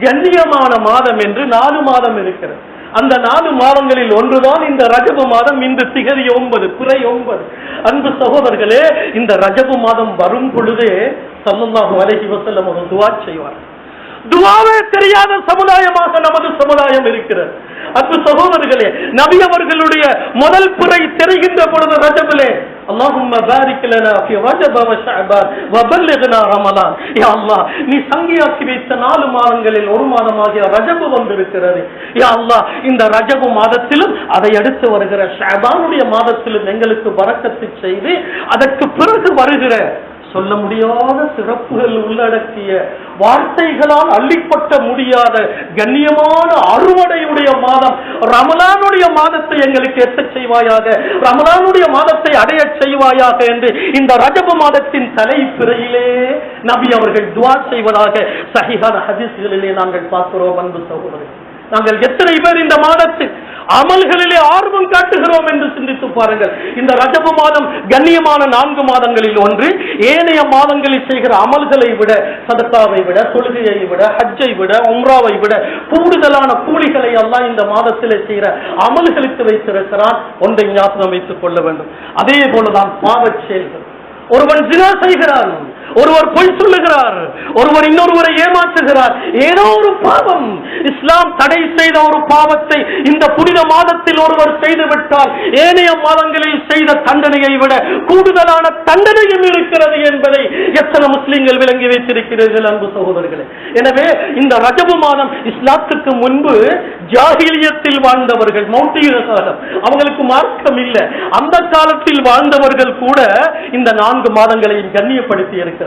கண்ணியமான மாதம் என்று 4 மாதம் இருக்கிறது. அந்த 4 மாதங்களில் ஒன்றுதான் இந்த ரஜபு மாதம். இன்று திகதி 9, பிறை 9. அன்பு சகோதரர்களே, இந்த ரஜபு மாதம் வரும் பொழுதே ஸல்லல்லாஹு அலைஹி வஸல்லம் ஒரு துஆ செய்வார். துஆவே தெரியாத சமுதாயமாக நமது சமுதாயம் இருக்கிறது. அன்பு சகோதரர்களே, நபி அவர்களுடைய முதல் பிறை தெரிகின்ற பொழுது ரஜபிலே, அல்லாஹும்ம பாரிக் லனா ஃபீ ரஜப வ ஷஅபான் வ பல்லிக்னா ரமலான். யா அல்லாஹ், நீ சங்கியாக்கி வைத்த 4 மாதங்களில் ஒரு மாதமாகிய ரஜபு வந்திருக்கிறது. யா அல்லாஹ், இந்த ரஜபு மாதத்திலும் அதை அடுத்து வருகிற ஷஅபானுடைய மாதத்திலும் எங்களுக்கு பரக்கத்து செய்து, அதற்கு பிறகு வருகிற சொல்ல முடியாத சிறப்புகள் உள்ளடக்கிய, வார்த்தைகளால் அள்ளிப்பட்ட முடியாத கண்ணியமான அறுவடையுடைய மாதம் ரமலானுடைய மாதத்தை எங்களுக்கு எட்டச் செய்வாயாக, ரமலானுடைய மாதத்தை அடையச் செய்வாயாக என்று இந்த ரஜபு மாதத்தின் தலைப்பிறையிலே நபி அவர்கள் துஆ செய்வதாக சஹீஹான ஹதீஸ்களிலே நாங்கள் பார்க்கிறோம். அன்பு சகோதரர்களே, நாங்கள் எத்தனை பேர் இந்த மாதத்தில் அமல்களிலே ஆர்வம் காட்டுகிறோம் என்று சிந்தித்து பாருங்கள். இந்த ரஜபு மாதம் கண்ணியமான 4 மாதங்களில் ஒன்று. ஏனைய மாதங்களில் செய்கிற அமல்களை விட, சதக்காவை விட, தொழுகையை விட, ஹஜ்ஜை விட, உம்ராவை விட கூடுதலான கூலிகளை அல்லாஹ் இந்த மாதத்திலே செய்கிற அமல்களுக்கு வைத்திருக்கிறான். ஒன்றை ஞாபகம் வைத்துக் கொள்ள வேண்டும். அதே போலதான் பாவச் செயல்கள். ஒருவன் ஜினா செய்கிறான், ஒருவர் பொய் சொல்லுகிறார், ஒருவர் இன்னொருவரை ஏமாற்றுகிறார், ஏதோ ஒரு பாவம். இஸ்லாம் தடை செய்த ஒரு பாவத்தை இந்த புனித மாதத்தில் ஒருவர் செய்துவிட்டால் ஏனைய மாதங்களில் செய்த தண்டனையை விட கூடுதலான தண்டனையும் இருக்கிறது என்பதை எத்தனை முஸ்லிம்கள் விளங்கி வைத்திருக்கிறீர்கள் அன்பு சகோதரர்களே. எனவே இந்த ரஜபு மாதம் இஸ்லாத்துக்கு முன்பு ஜாஹிலியத்தில் வாழ்ந்தவர்கள், மௌட்டிய காலம், அவங்களுக்கு மார்க்கம் இல்லை, அந்த காலத்தில் வாழ்ந்தவர்கள் கூட இந்த 4 மாதங்களையும் கண்ணியப்படுத்தி இருக்கிறார்கள்.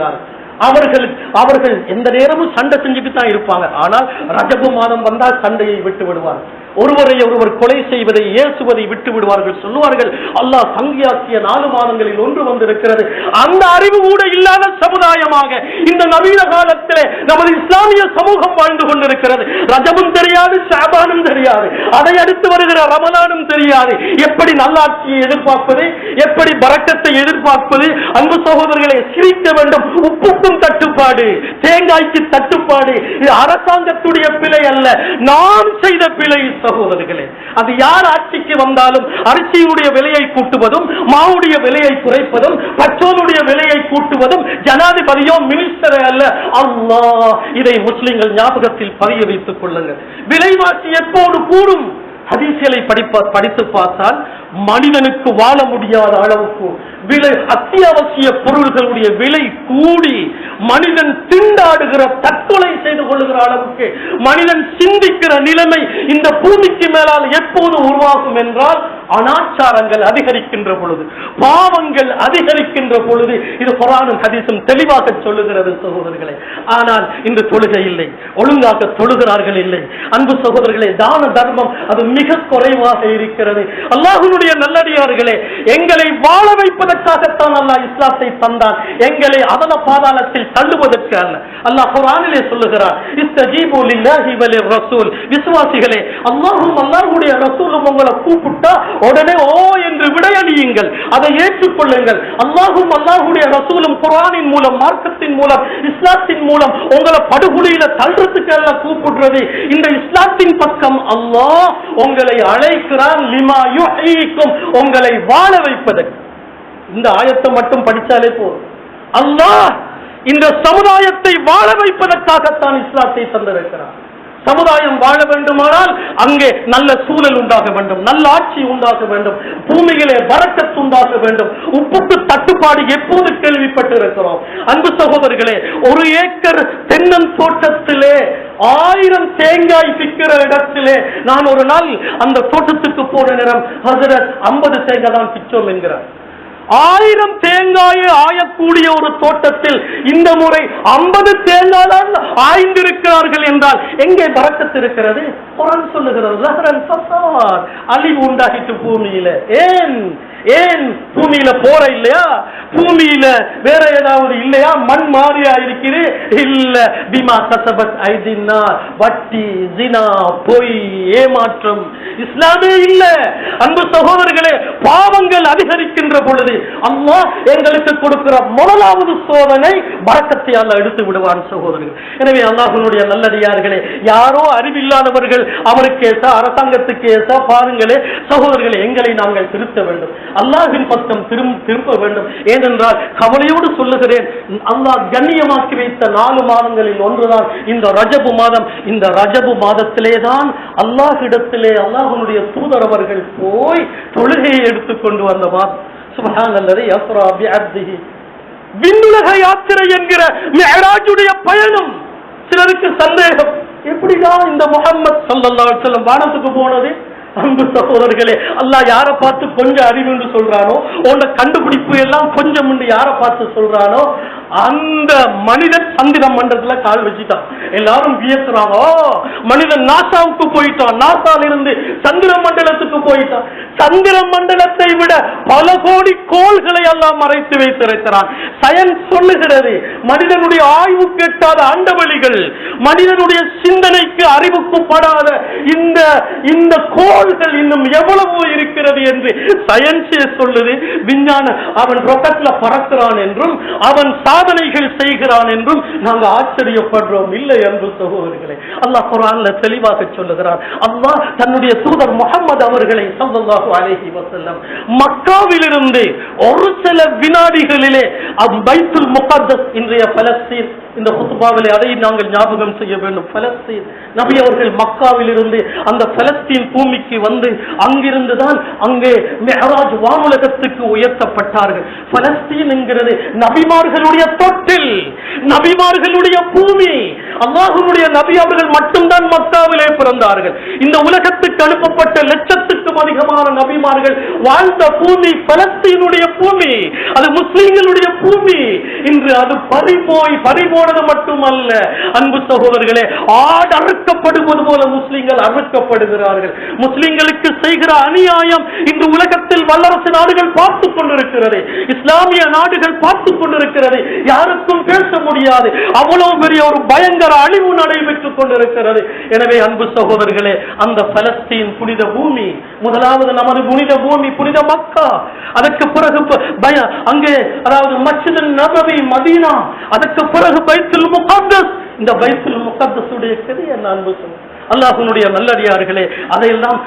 அவர்கள் எந்த நேரமும் சண்டை செஞ்சுட்டு தான் இருப்பாங்க. ஆனால் ரஜபு மாதம் வந்தால் சண்டையை விட்டு விடுவார், ஒருவரை ஒருவர் கொலை செய்வதை ஏசுவதை விட்டு விடுவார்கள். சொல்லுவார்கள், அல்லாஹ் சங்கியாக்கிய 4 மாதங்களில் ஒன்று வந்திருக்கிறது. அந்த அறிவு கூட இல்லாத சமுதாயமாக இந்த நவீன காலத்திலே நமது இஸ்லாமிய சமூகம் வாழ்ந்து கொண்டிருக்கிறது. ரஜபும் தெரியாது, ஷாபானும் தெரியாது, அதை அடுத்து வருகிற ரமலானும் தெரியாது. எப்படி நல்லாட்சியை எதிர்பார்ப்பது, எப்படி பரக்கத்தை எதிர்பார்ப்பது? அன்பு சகோதரர்களை, சிரிக்க வேண்டும். உப்புக்கும் தட்டுப்பாடு, தேங்காய்க்கு தட்டுப்பாடு. இது அரசாங்கத்துடைய பிழை அல்ல, நாம் செய்த பிழை சகோதரர்களே. அது யார் ஆட்சிக்கு வந்தாலும் அரிசியுடைய விலையை கூட்டுவதும், மாவுடைய விலையை குறைப்பதும், பெட்ரோலுடைய விலையை கூட்டுவதும் ஜனாதிபதியோ மினிஸ்டரே அல்ல, அல்லாஹ். இதை முஸ்லிம்கள் ஞாபகத்தில் பதிய வைத்துக் கொள்ளுங்கள். விலைவாசி எப்போது கூடும்? ஹதீஸ்களை படித்து பார்த்தால் மனிதனுக்கு வாழ முடியாத அளவுக்கு விலை, அத்தியாவசிய பொருள்களுடைய விலை கூடி மனிதன் திண்டாடுகிற, தற்கொலை செய்து கொள்ளுகிற அளவுக்கு மனிதன் சிந்திக்கிற நிலைமை இந்த பூமிக்கு மேலால் எப்போது உருவாகும் என்றால் அனாச்சாரங்கள் அதிகரிக்கின்ற பொழுது, பாவங்கள் அதிகரிக்கின்ற பொழுது. இது குர்ஆனும் ஹதீஸும் தெளிவாக சொல்லுகிறது சகோதரர்களே. ஆனால் இந்த தொழுகை இல்லை, ஒழுங்காக தொழுகிறார்கள் இல்லை. அன்பு சகோதரர்களே, தான தர்மம் அது மிக குறைவாக இருக்கிறது. அல்லாஹ்வுடைய நல்லடியார்களே, எங்களை வாழ வைப்பதற்காகத்தான் அல்லாஹ் இஸ்லாத்தை தந்தான், எங்களை அதல பாதாளத்தில் தள்ளுவதற்கு அல்ல. அல்லாஹ் குர்ஆனிலே சொல்லுகிறார், இஸ்தஜீபு லில்லாஹி வலிர் ரசூல். விசுவாசிகளே, அல்லாஹ்வும் அல்லாஹ்வுடைய ரசூலும் உங்களை கூப்பிட்டா உடனே ஓ என்று விடையளியுங்கள், அதை ஏற்றுக்கொள்ளுங்கள். அல்லாஹ்வும் அல்லாஹ்வுடைய ரசூலும் குர்ஆனின் மூலம், மார்க்கத்தின் மூலம், இஸ்லாத்தின் மூலம் உங்களை படுகொலையில தள்ளுறதுக்கு அல்ல கூப்பிடுறது. இந்த இஸ்லாத்தின் பக்கம் அல்லாஹ் உங்களை அழைக்கிறான், லிமா யுஹீக்கும், உங்களை வாழ வைப்பதற்கு. இந்த ஆயத்தை மட்டும் படித்தாலே போதும். அல்லாஹ் இந்த சமுதாயத்தை வாழ வைப்பதற்காகத்தான் இஸ்லாத்தை தந்திருக்கிறார். சமுதாயம் வாழ வேண்டுமானால் அங்கே நல்ல சூழல் உண்டாக வேண்டும், நல்ல ஆட்சி உண்டாக வேண்டும், பூமியிலே பரக்கத் உண்டாக வேண்டும். உப்புக்கு தட்டுப்பாடு எப்போது கேள்விப்பட்டு இருக்கிறோம்? அன்பு சகோதரர்களே, 1 ஏக்கர் தென்னன் தோட்டத்திலே 1000 தேங்காய் விற்கிற இடத்திலே நான் ஒரு நாள் அந்த தோட்டத்துக்கு போன நேரம், ஹஜ்ரத் 50 தேங்காய் தான் பிச்சோம் என்கிறார். 1000 தேங்காயை ஆயக்கூடிய ஒரு தோட்டத்தில் இந்த முறை 50 தேங்காய் தான் ஆய்ந்திருக்கிறார்கள் என்றால் எங்கே பரக்கத் இருக்கிறது? குர்ஆன் சொல்லுகிறது, அழிவு உண்டாகிட்டு பூமியில. ஏன் பூமியில போற இல்லையா? பூமியில வேற ஏதாவது இல்லையா? மண் மாறியா இருக்குது? இல்ல, பிமா கஸபத் ஐதின்னா, வட்டி, ஜினா, பொய், ஏமாற்றம், இஸ்லாமே இல்ல. அன்பு சகோதரர்களே, பாவங்கள் அதிகரிக்கின்ற பொழுது அல்லாஹ் எங்களுக்கு கொடுக்கிற முதலாவது சோதனை பரக்கத்தை அல்லாஹ் எடுத்து விடுவான் சகோதரர்கள். எனவே அல்லாஹ்வுடைய நல்லடியார்களே, யாரோ அறிவில்லாதவர்கள் அவருக்கு ஏசா, அரசாங்கத்துக்கு ஏசா பாருங்களே சகோதரர்களே, எங்களை நாங்கள் திருத்த வேண்டும், அல்லாஹ்வின் பக்கம் திரும்ப வேண்டும். ஏனென்றால் கவலையோடு சொல்லுகிறேன், அல்லாஹ் கண்ணியமாக்கி வைத்த 4 மாதங்களில் ஒன்றுதான் இந்த ரஜபு மாதம். இந்த ரஜபு மாதத்திலேதான் அல்லாஹ்விடத்திலே அல்லாஹ்வுடைய தூதர் அவர்கள் போய் தொழுகையை எடுத்துக்கொண்டு வந்த மாதம். சுப்ஹானல்லாஹி யஸ்ரா பிஅப்திஹி, விண்ணுலக யாத்திரை என்கிற மிஅராஜுடைய பயணம். சிலருக்கு சந்தேகம், எப்படிதான் இந்த முஹம்மத் ஸல்லல்லாஹு அலைஹி வஸல்லம் வானத்துக்கு போனது? அன்பு சகோதரர்களே, அல்லாஹ் யாரை பார்த்து கொஞ்சம் அறிவு என்று சொல்றானோ, உன்ன கண்டுபிடிப்பு எல்லாம் கொஞ்சம் யாரை பார்த்து சொல்றானோ, அந்த மனிதன் சந்திர மண்டலத்துல கால் வச்சுட்டான். எல்லாரும் வியக்குறாங்க, மனிதன் நாசாவுக்கு போயிட்டான், நாசால இருந்து சந்திர மண்டலத்துக்கு போயிட்டான். சந்திர மண்டலத்தை விட பல கோடி கோள்களை எல்லாம் மறைத்து வைத்திருக்கிறான். சயின்ஸ் சொல்லுகிறது, மனிதனுடைய ஆய்வுக்கு எட்டாத அண்டவெளிகள், மனிதனுடைய சிந்தனைக்கு அறிவுக்கு படாத இந்த கோள்கள் இன்னும் எவ்வளவோ இருக்கிறது என்று சயின்ஸே சொல்லுது. விஞ்ஞான அவன் ராக்கெட்ல பறக்கிறான் என்றும், அவன் சாதனைகள் செய்கிறான் என்றும் நாங்கள் ஆச்சரியப்படுறோம். இல்லை அன்பு சகோதரர்களே, அல்லாஹ் குர்ஆன்ல தெளிவாக சொல்லுகிறார். அல்லாஹ் தன்னுடைய தூதர் முஹம்மது அவர்களை ஸல்லல்லாஹு அலைஹி வஸல்லம் மக்காவிலிருந்து ஒரு சில வினாடிகளிலே பைத்துல் முகத்தஸ், இன்றைய பலஸ்தீன், இந்த குத்பாவிலே அதை நாங்கள் ஞாபகம் செய்ய வேண்டும். பலஸ்தீன், நபி அவர்கள் மக்காவில் இருந்து அந்த பலஸ்தீன் பூமிக்கு வந்து அங்கிருந்துதான் அங்கே மிஅராஜ் வானுலகத்துக்கு உயர்த்தப்பட்டார்கள். பலஸ்தீன் என்கிறது நபிமார்களுடைய தொட்டில், நபிமார்களுடைய பூமி. அல்லாஹ்வுடைய நபி அவர்கள் மட்டும்தான் மக்காவிலே பிறந்தார்கள். இந்த உலகத்துக்கு அனுப்பப்பட்ட லட்சத்துக்கும் அதிகமான நபிமார்கள் வாழ்ந்த பூமி பலஸ்தீனுடைய பூமி. அது முஸ்லிம்களுடைய பூமி. இன்று அது பறிபோனது மட்டுமல்ல அன்பு சகோதரர்களே, ஆடு அறுக்கப்படுவது போல முஸ்லிம்கள் அறுக்கப்படுகிறார்கள். முஸ்லிம்களுக்கு செய்கிற அநியாயம் இன்று உலகத்தில் வல்லரசு நாடுகள் பார்த்துக் கொண்டிருக்கிறது, இஸ்லாமிய நாடுகள் பார்த்துக் கொண்டிருக்கிறது. யாருக்கும் பேச முடியாது. அவ்வளவு பெரிய ஒரு பயங்கர அழிவு நடைபெற்றுக் கொண்டிருக்கிறது. எனவே அன்பு சகோதரர்களே, அந்த பலஸ்தீன் புனித பூமி, முதலாவது நமது புனித பூமி புனித மக்கா, அதற்கு பிறகு அங்கே அதாவது மஸ்ஜித் நபவி மதீனா, அதற்கு பிறகு பைத்துல் முகத்தஸ். இந்த பைத்துல் முகத்தஸ் உடைய பெரிய அன்பு அல்லாஹ்வுடைய நல்லடியார்களே, அதையெல்லாம்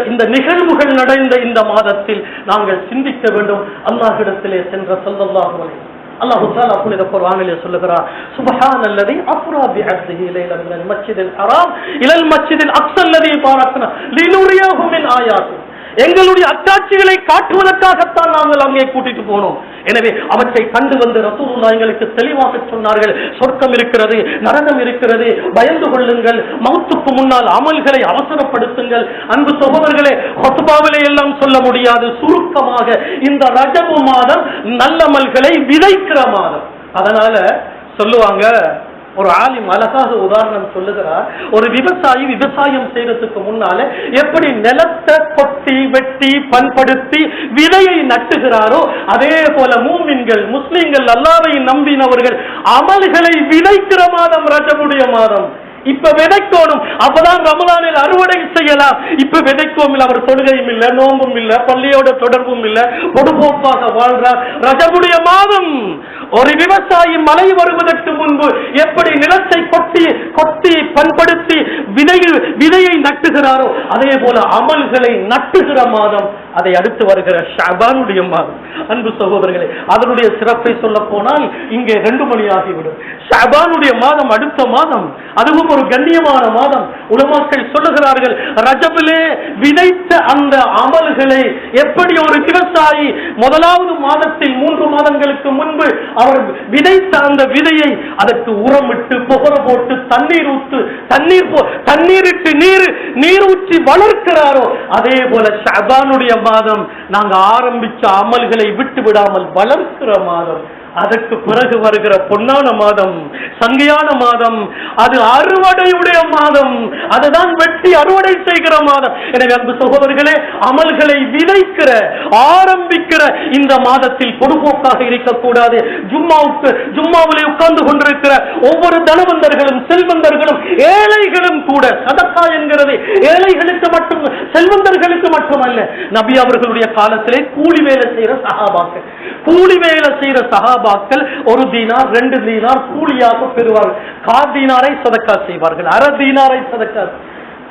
இந்த நிகழ்வுகள் நடந்த இந்த மாதத்தில் நாங்கள் சிந்திக்க வேண்டும். அல்லாஹ்விடத்திலே சென்ற ஸல்லல்லாஹு அலைஹி அல்லாஹ் தஆலா புனித குர்ஆனிலே சொல்லுகிறார், சுப்ஹானல்லதி அஸ்ரா பிஅப்திஹி லைலன் மினல் மஸ்ஜிதில் ஹராம் இலல் மஸ்ஜிதில் அக்ஸா அல்லதி பாரக்னா லினுரியஹு மின் ஆயாத்தி. எங்களுடைய அத்தாட்சிகளை காட்டுவதற்காகத்தான் நாங்கள் அங்கே கூட்டிட்டு போனோம். எனவே அவற்றை கண்டு வந்து ரசூலுல்லாஹ் எங்களுக்கு தெளிவாக சொன்னார்கள், சொர்க்கம் இருக்கிறது, நரகம் இருக்கிறது, பயந்து கொள்ளுங்கள், மௌத்துக்கு முன்னால் அமல்களை அவசரப்படுத்துங்கள். அன்பு சகோதரர்களே, ஹுத்பாவிலே எல்லாம் சொல்ல முடியாது. சுருக்கமாக இந்த ரஜபு மாதம் நல்லமல்களை விதைக்கிற மாதம். அதனால சொல்லுவாங்க, ஒரு ஆலிம் அழகாக உதாரணம் சொல்லுகிறார். ஒரு விவசாயி விவசாயம் செய்யறதுக்கு முன்னால எப்படி நிலத்தை கொட்டி வெட்டி பண்படுத்தி விதையை நட்டுகிறாரோ, அதே போல மூமின்கள் முஸ்லிம்கள் அல்லாஹ்வை நம்பினவர்கள் அமல்களை விதைக்கிற மாதம் ரஜபுடைய மாதம். இப்ப விதைக்கணும், அப்பதான் ரமலானில் அறுவடை செய்யலாம். இப்ப விதைக்கவும் இல்லை, அவர் தொழுகையும் இல்லை, நோம்பும் இல்லை, பள்ளியோட தொடர்பும் இல்லை, பொதுபோக்காக வாழ்றார். ரஜபுடைய மாதம். ஒரு விவசாயி மழை வருவதற்கு முன்பு எப்படி நிலத்தை கொட்டி பண்படுத்தி விதையை நட்டுகிறாரோ, அதே போல அமல்களை நட்டுகிற மாதம். அதை அடுத்து வருகிற ஷஅபானுடைய மாதம். அன்பு சகோதரர்களே, அதனுடைய சிறப்பை சொல்ல போனால் இங்கே 2 மணி ஆகிவிடும். ஷஅபானுடைய மாதம் அடுத்த மாதம், அதுவும் ஒரு கண்ணியமான மாதம். உலமாக்கள் சொல்லுகிறார்கள், ரஜபிலே விதைத்த அந்த அமல்களை எப்படி ஒரு விவசாயி முதலாவது மாதத்தில் 3 மாதங்களுக்கு முன்பு அவர் விதைத்த அந்த விதையை அதற்கு உரமிட்டு புகர போட்டு தண்ணீரிட்டு நீர் ஊற்றி வளர்க்கிறாரோ, அதே போல ஷஅபானுடைய மாதம் நாங்க ஆரம்பிச்ச அமல்களை விட்டு விடாமல் வளர்க்கிற மாதம். அதற்கு பிறகு வருகிற பொன்னான மாதம், சங்கையான மாதம், அது அறுவடையுடைய மாதம். அதுதான் வெட்டி அறுவடை செய்கிற மாதம். எனவே அன்பு சகோதரர்களே, அமல்களை விதைக்கிற ஆரம்பிக்கிற இந்த மாதத்தில் பொதுபோக்காக இருக்கக்கூடாது. ஜும்மாவிலே உட்கார்ந்து கொண்டிருக்கிற ஒவ்வொரு தனவந்தர்களும் செல்வந்தர்களும் ஏழைகளும் கூட, சதக்கா என்கிறது ஏழைகளுக்கு மட்டும் செல்வந்தர்களுக்கு மட்டுமல்ல. நபி அவர்களுடைய காலத்திலே கூலி வேலை செய்கிற சஹாபாக்கள், ஒரு தீனார் 2 தீனார் கூலியாக பெறுவார்கள். கால் தீனாரை சதக்கா செய்வார்கள், அரை தீனாரை சதக்கா.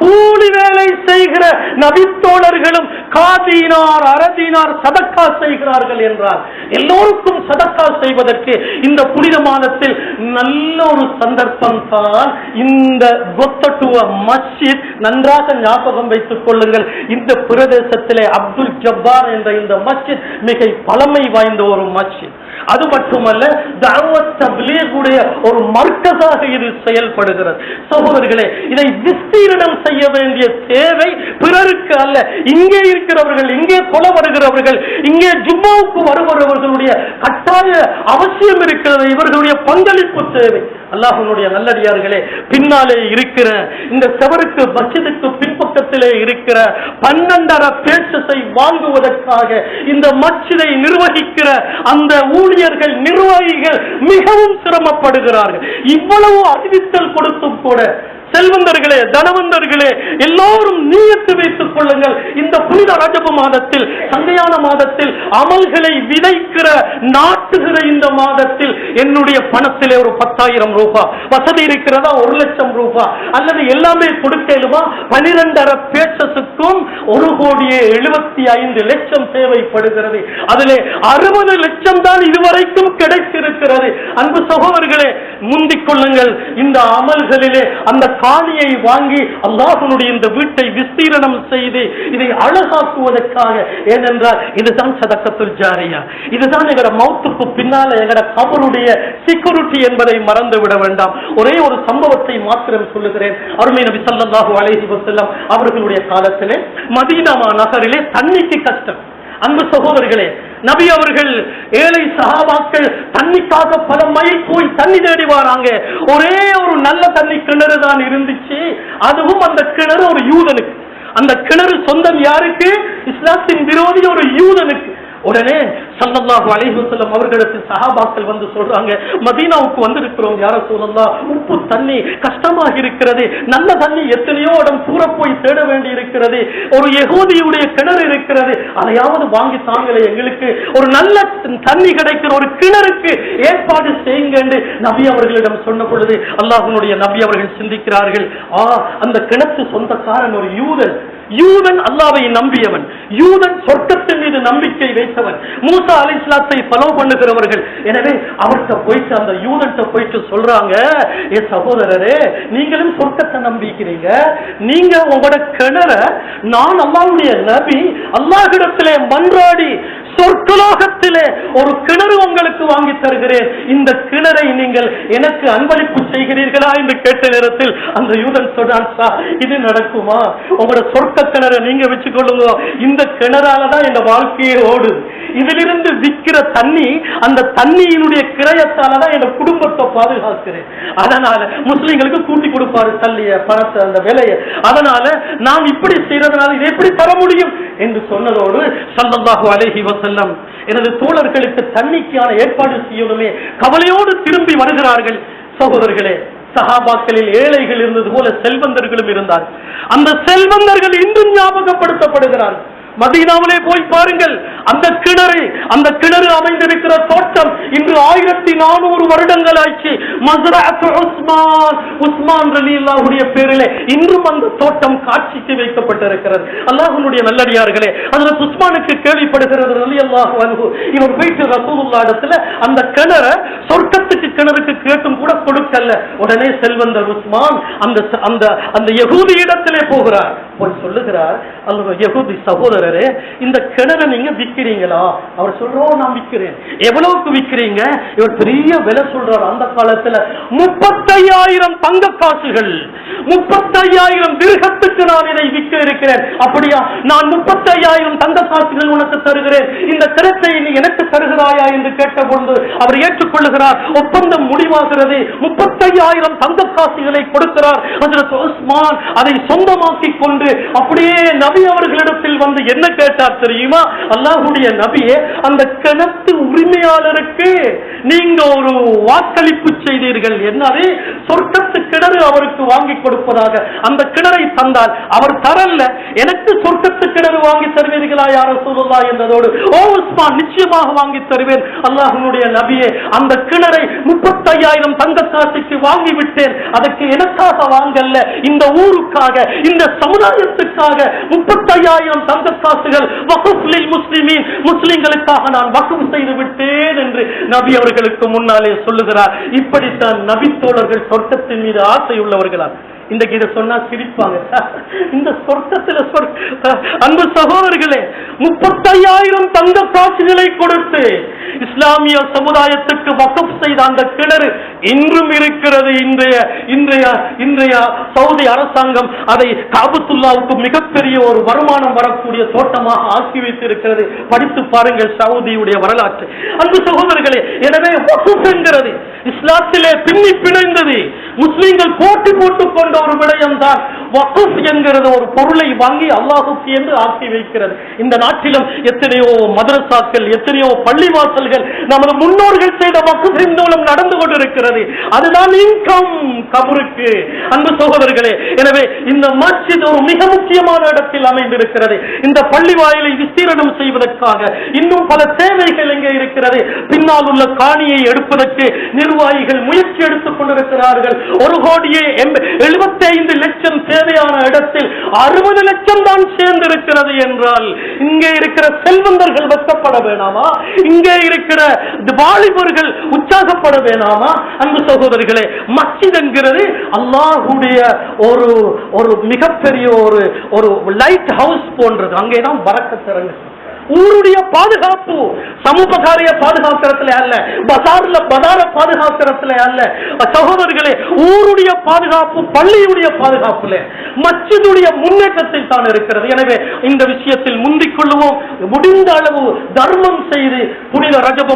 கூலி வேலை செய்கிற நபித்தோழர்களும் காதீனார் அரதீனார் சதக்கா செய்கிறார்கள் என்றால், எல்லோருக்கும் சதக்கா செய்வதற்கு இந்த புனித மாதத்தில் நல்ல ஒரு சந்தர்ப்பம் தான் இந்த கொத்தட்டுவ மஸ்ஜித். நன்றாக ஞாபகம் வைத்துக் கொள்ளுங்கள், இந்த பிரதேசத்திலே அப்துல் ஜப்பார் என்ற இந்த மஸ்ஜித் மிக பழமை வாய்ந்த ஒரு மஸ்ஜித். அது மட்டுமல்ல, தஅவத் தப்லீகுடைய ஒரு மர்க்கஸாக இது செயல்படுகிறது. சகோதரர்களே, இதை விஸ்தீரணம் செய்ய வேண்டிய தேவை பிறருக்கு அல்ல. இங்கே இருக்கிறவர்கள், இங்கே கொல வருகிறவர்கள், இங்கே ஜும்மாவுக்கு வருகிறவர்களுடைய கட்டாய அவசியம் இருக்கிறது. இவர்களுடைய பங்களிப்பு தேவை. அல்லாஹ்வுடைய நல்லடியார்களே, பின்னாலே இருக்கிற இந்த செவருக்கு மஸ்ஜிதுக்கு பின்பக்கத்திலே இருக்கிற 12.5 பேச்சஸை வாங்குவதற்காக இந்த மஸ்ஜிதை நிர்வகிக்கிற அந்த ஊழியர்கள், நிர்வாகிகள் மிகவும் சிரமப்படுகிறார்கள். இவ்வளவு அறிவித்தல் கொடுத்தும் கூட செல்வந்தர்களே, தனவந்தர்களே, எல்லோரும் நியத்து வைத்துக் கொள்ளுங்கள். இந்த புனித ரஜப மாதத்தில், சங்கையான மாதத்தில், அமல்களை விதைக்கிற நாட்டுகிற இந்த மாதத்தில் என்னுடைய பணத்திலே ஒரு 10,000 ரூபாய் வசதி இருக்கிறதா, 1,00,000 ரூபாய் அல்லது எல்லாமே கொடுக்கலுமா? 12.5 பேச்சஸுக்கும் 1,75,00,000 தேவைப்படுகிறது. அதிலே 60 லட்சம் தான் இதுவரைக்கும் கிடைத்திருக்கிறது. அன்பு சகோதரர்களே, முந்திக் கொள்ளுங்கள். இந்த அமல்களிலே அந்த காணியை வாங்கி அல்லாஹ்வுடைய இந்த வீட்டை விஸ்தீரணம் செய்து இதை அழகாக்குவதற்காக. ஏனென்றால் இதுதான் சதக்கத்துல் ஜாரியா, இதுதான் எங்கட மௌத்துக்கு பின்னால எங்கட கபருடைய செக்யூரிட்டி என்பதை மறந்து விட வேண்டாம். ஒரே ஒரு சம்பவத்தை மாத்திரம் சொல்லுகிறேன். அருமை நபி ஸல்லல்லாஹு அலைஹி வஸல்லம் அவர்களுடைய காலத்திலே மதீனா நகரிலே தண்ணிக்கு கஷ்டம். அன்பு சகோதரர்களே, நபி அவர்கள் ஏழை சஹாபாக்கள் தண்ணிக்காக பல மைல் போய் தண்ணி தேடி வராங்க. ஒரே ஒரு நல்ல தண்ணி கிணறு தான் இருந்துச்சு. அதுவும் அந்த கிணறு ஒரு யூதனுக்கு. அந்த கிணறு சொந்தம் யாருக்கு? இஸ்லாத்தின் விரோதி ஒரு யூதனுக்கு. உடனே ஸல்லல்லாஹு அலைஹி வஸல்லம் அவர்களிடத்தில் சஹாபாக்கள் வந்து சொல்றாங்க, மதீனாவுக்கு வந்திருக்கிறோம் யா ரசூலல்லாஹ், உப்பு தண்ணி கஷ்டமாக இருக்கிறது, நல்ல தண்ணி எத்தனையோ இடம் தூர போய் தேட வேண்டி இருக்கிறது, ஒரு யகூதியுடைய கிணறு இருக்கிறது, அதையாவது வாங்கி தாங்களே, எங்களுக்கு ஒரு நல்ல தண்ணி கிடைக்கிற ஒரு கிணறுக்கு ஏற்பாடு செய்யுங்க என்று நபி அவர்களிடம் சொன்ன பொழுது அல்லாஹ்வுடைய நபி அவர்கள் சிந்திக்கிறார்கள், அந்த கிணத்து சொந்தக்காரன் ஒரு யூதன். யூதன் அல்லாஹ்வை நம்பியவன், யூதன் சொர்க்கத்தின் மீது நம்பிக்கை வைத்தவன், மூசா அலைஹிஸ்ஸலாத்தை ஃபாலோ பண்ணுகிறவர்கள். எனவே அவர்கிட்ட போயிட்டு அந்த யூதன்கிட்ட போயிட்டு சொல்றாங்க, ஏ சகோதரரே, நீங்களும் சொர்க்கத்தை நம்பிக்கிறீங்க, நீங்க உங்களோட கிணற நான் அல்லாஹ்வுடைய நபி அல்லாஹ்விடத்திலே மன்றாடி சொர்க்கலோகத்திலே ஒரு கிணறு உங்களுக்கு வாங்கி தருகிறேன், இந்த கிணறை நீங்கள் எனக்கு அன்பளிப்பு செய்கிறீர்களா என்று கேட்ட நேரத்தில் அந்த யூதன் சொல்றான், இது நடக்குமா? உங்களோட சொர்க்க கிணறை நீங்க வச்சுக்கொள்ளுங்க, இந்த கிணறாலதான் இந்த வாழ்க்கையே ஓடுது, இதிலிருந்து விற்கிற தண்ணி அந்த தண்ணியினுடைய கிரயத்தாலதான் என் குடும்பத்தை பாதுகாக்கிறேன், அதனால முஸ்லிம்களுக்கு கூட்டி கொடுப்பாரு தள்ளிய பணத்தை, அந்த விலையை, அதனால நாம் இப்படி செய்யறதுனால இதை எப்படி தர முடியும் என்று சொன்னதோடு ஸல்லல்லாஹு அலைஹி வஸல்லம் எனது தோழர்களுக்கு தண்ணிக்கான ஏற்பாடு செய்யணுமே கவலையோடு திரும்பி வருகிறார்கள். சகோதரர்களே, சஹாபாக்களில் ஏழைகள் இருந்தது போல செல்வந்தர்களும் இருந்தார். அந்த செல்வந்தர்கள் இன்றும் ஞாபகப்படுத்தப்படுகிறார்கள். மதீனாவிலே போய் பாருங்கள், அந்த கிணறு அமைந்திருக்கிற தோட்டம் இன்று 1400 வருடங்கள் ஆச்சு. மஸ்ரஅத்து உஸ்மான் ரலியல்லாஹுடைய பேரிலே இன்றும் அந்த தோட்டம் காட்சிக்கு வைக்கப்பட்டிருக்கிறது. அல்லாஹ்வுடைய நல்லடியார்களே, ஹஜ்ரத் உஸ்மானுக்கு கேள்விப்படுகிறது ரலியல்லாஹு அன்ஹு, இவர் போயிட்டு ரசூலுல்லாஹ் இடத்துல அந்த கிணறுக்கு கேட்டும் கூட கொடுக்கல. உடனே செல்வந்தர் உஸ்மான் அந்த யகூதி இடத்திலே போகிறார், போய் சொல்லுகிறார், அல்லது யகூதி சகோதரரே, இந்த கிணறு நீங்க விக்கிறீங்களா? அவர் சொல்றோம், நான் விக்கிறேன். எவ்வளவுக்கு விக்கிறீங்க? இவர் பெரிய விலை சொல்றார். அந்த காலத்துல 35,000 தங்க காசுகள், 35,000 திர்ஹத்துக்கு நான் இதை விற்க இருக்கிறேன். அப்படியா? நான் 35,000 தங்க காசுகள் உனக்கு தருகிறேன், இந்த கிணத்தை நீ எனக்கு தருகிறாயா என்று கேட்டபொழுது அவர் ஏற்றுக்கொள்ளுகிறார். ஒப்பந்தம் முடிவாகிறது. 35,000 தங்க காசுகளை கொடுக்கிறார். ஹஜ்ரத் உஸ்மான் அதை சொந்தமாக்கி கொண்டு அப்படியே நபி அவர்களிடத்தில் வந்து என்ன கேட்டார் தெரியுமா? அல்லாஹ்வுடைய நபியே, அந்த கிணத்து உரிமையாளருக்கு நீங்க ஒரு வாக்களிப்பு செய்தீர்கள், என்னது? சொர்க்கத்து கிணறு அவருக்கு வாங்கி கொடுப்பதாக. அந்த கிணறை தந்தால் அவர் தரல, எனக்கு சொர்க்கத்து கிணறு வாங்கி தருவீர்களா யா ரசூலுல்லாஹ் என்றதோடு, ஓ உஸ்மான், நிச்சயமாக வாங்கி தருவேன் அல்லாஹ்வுடைய நபியே, அந்த கிணறை 35,000 தங்க காசுக்கு வாங்கி விட்டேன். அதற்கு எனக்காக வாங்கல்ல, இந்த ஊருக்காக, இந்த சமுதாயத்துக்காக 35,000 தங்க காசுகள் வக்ஃப் லில் முஸ்லிமீன், முஸ்லிம்களுக்காக நான் வக்ஃப் செய்து விட்டேன் என்று நபி அவர்களுக்கு முன்னாலே சொல்லுகிறார். இப்படித்தான் நபி தோழர்கள் சொர்க்கத்தின் மீது ஆசை உள்ளவர்களால். இன்றைக்கு இதை சொன்னா சிரிப்பாங்க. இந்த சொர்க்கத்தில் அன்பு சகோதரர்களே, 35,000 தங்க காசுகளை கொடுத்து இஸ்லாமிய சமுதாயத்துக்கு வக்ஃப் செய்த அந்த கிணறு இன்றும் இருக்கிறது. இன்றைய சவுதி அரசாங்கம் அதை காபத்துல்லாவுக்கு மிகப்பெரிய ஒரு வருமானம் வரக்கூடிய தோட்டமாக ஆக்கி வைத்திருக்கிறது. படித்து பாருங்கள் சவுதியுடைய வரலாற்று. அன்பு சகோதரர்களே, எனவே வக்ஃப் என்கிறது இஸ்லாத்திலே பின்னி பிணைந்தது. முஸ்லிம்கள் போட்டி போட்டுக் கொண்ட ஒரு விடயம் தான் வக்ஃப் என்கிறது ஒரு பொருளை வாங்கி அல்லாஹ்வுக்கு என்று ஆக்கி வைக்கிறது. இந்த நாட்டிலும் எத்தனையோ மதரசாக்கள், எத்தனையோ பள்ளிவாசல்கள் நமது முன்னோர்கள் செய்த வக்ஃபின் மூலம் நடந்து கொண்டிருக்கிறது. அதுதான் இன்கம் கபருக்கு. அன்பு சகோதரர்களே, எனவே இந்த மஸ்ஜித் ஒரு மிக முக்கியமான இடத்தில் அமைந்திருக்கிறது. இந்த பள்ளி வாயிலை விஸ்தீரணம் செய்வதற்காக இன்னும் பல தேவைகள் இங்கே இருக்கிறது. பின்னால் உள்ள காணியை எடுப்பதற்கு நிர்வாகிகள் முயற்சி எடுத்துக் கொண்டிருக்கிறார்கள். 1,75,00,000 தேவையான இடத்தில் 60 லட்சம் தான் சேர்ந்திருக்கிறது என்றால் இங்கே இருக்கிற செல்வந்தர்கள் வெட்கப்பட வேணாமா? இங்கே இருக்கிற வாலிபர்கள் உற்சாகப்பட வேணாமா? அன்பு சகோதரர்களே, மஸ்ஜித் என்கிறது அல்லாஹ்வுடைய ஒரு மிகப்பெரிய ஒரு லைட் ஹவுஸ் போன்றது. அங்கேதான் பரக்கத் இறங்கும். ஊருடைய பாதுகாப்பு சமூக காரிய பாதுகாக்கிறதுல அல்ல, பஜார பாதுகாக்கிறதுல அல்ல சகோதரர்களே. ஊருடைய பாதுகாப்பு பள்ளியுடைய பாதுகாப்புல, மஸ்ஜிதுடைய முன்னேற்றத்தில் தான் இருக்கிறது. எனவே இந்த விஷயத்தில் முந்திக் கொள்ளுவோம். முடிந்த அளவு தர்மம் செய்து புனித ரஜப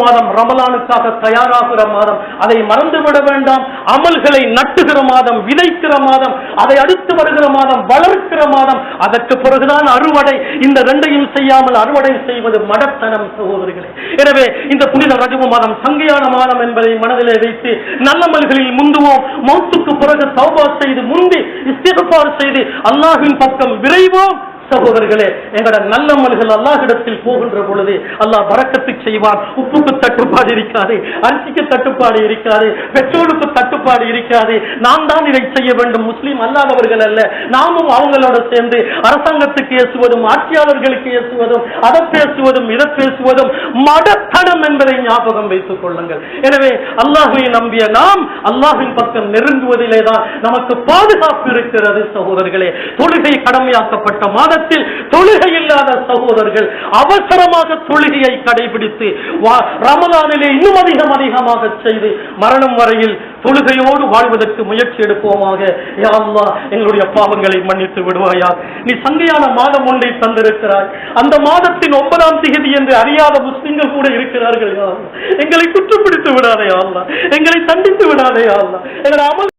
மாதம் ரமலானுக்காக தயாராகிற மாதம், அதை மறந்துவிட வேண்டாம். அமல்களை நட்டுகிற மாதம், விதைக்கிற மாதம், அதை அடுத்து வருகிற மாதம் வளர்க்கிற மாதம், அதற்கு பிறகுதான் அறுவடை. இந்த ரெண்டையும் செய்யாமல் அறுவடை செய்வது மடத்தனம் சகோதரிகளே. எனவே இந்த புனித ரஜப மாதம் சங்கையான மாதம் என்பதை மனதிலே வைத்து நல்லமல்களில் முந்துவோம். மௌத்துக்கு பிறகு தௌபா செய்து முந்தி இஸ்திக்ஃபார் செய்து அல்லாஹ்வின் பக்கம் விரைவோம். சகோதரர்களே, எங்களோட நல்லமல்கள் அல்லாஹ்விடத்தில் போகின்ற பொழுது அல்லாஹ் பரக்கத்து செய்வான். உப்புக்கு தட்டுப்பாடு இருக்காது, அரிசிக்கு தட்டுப்பாடு இருக்காது, பெட்ரோலுக்கு தட்டுப்பாடு இருக்காது. நாம் தான் இதை செய்ய வேண்டும், முஸ்லீம் அல்லாதவர்கள் அல்ல. நாமும் அவங்களோட சேர்ந்து அரசாங்கத்துக்கு ஏசுவதும், ஆட்சியாளர்களுக்கு ஏசுவதும், அதை பேசுவதும், இதை பேசுவதும் மடத்தனம் என்பதை ஞாபகம் வைத்துக் கொள்ளுங்கள். எனவே அல்லாஹ்வை நம்பிய நாம் அல்லாஹ்வின் பக்கம் நெருங்குவதிலே தான் நமக்கு பாதுகாப்பு இருக்கிறது. சகோதரர்களே, தொழுகை கடமையாக்கப்பட்ட மாதத்தில் தொழுகை இல்லாத சகோதரர்கள் அவசரமாக தொழுகையை கடைபிடித்து ரமலானிலே இன்னும் அதிகமாக செய்து மரணம் வரையில் தொழுகையோடு வாழ்வதற்கு முயற்சி எடுப்போமாக. யா அல்லாஹ், எங்களுடைய பாவங்களை மன்னித்து விடுவாயா. நீ சங்கையான மாதம் ஒன்றை தந்திருக்கிறாய். அந்த மாதத்தின் 9ஆம் தேதி என்று அறியாத முஸ்லிம்கள் கூட இருக்கிறார்கள். எங்களை குற்றப்படுத்தி விடாதே யா அல்லாஹ், எங்களை தண்டித்து விடாதே யா அல்லாஹ். எங்கள் அமல்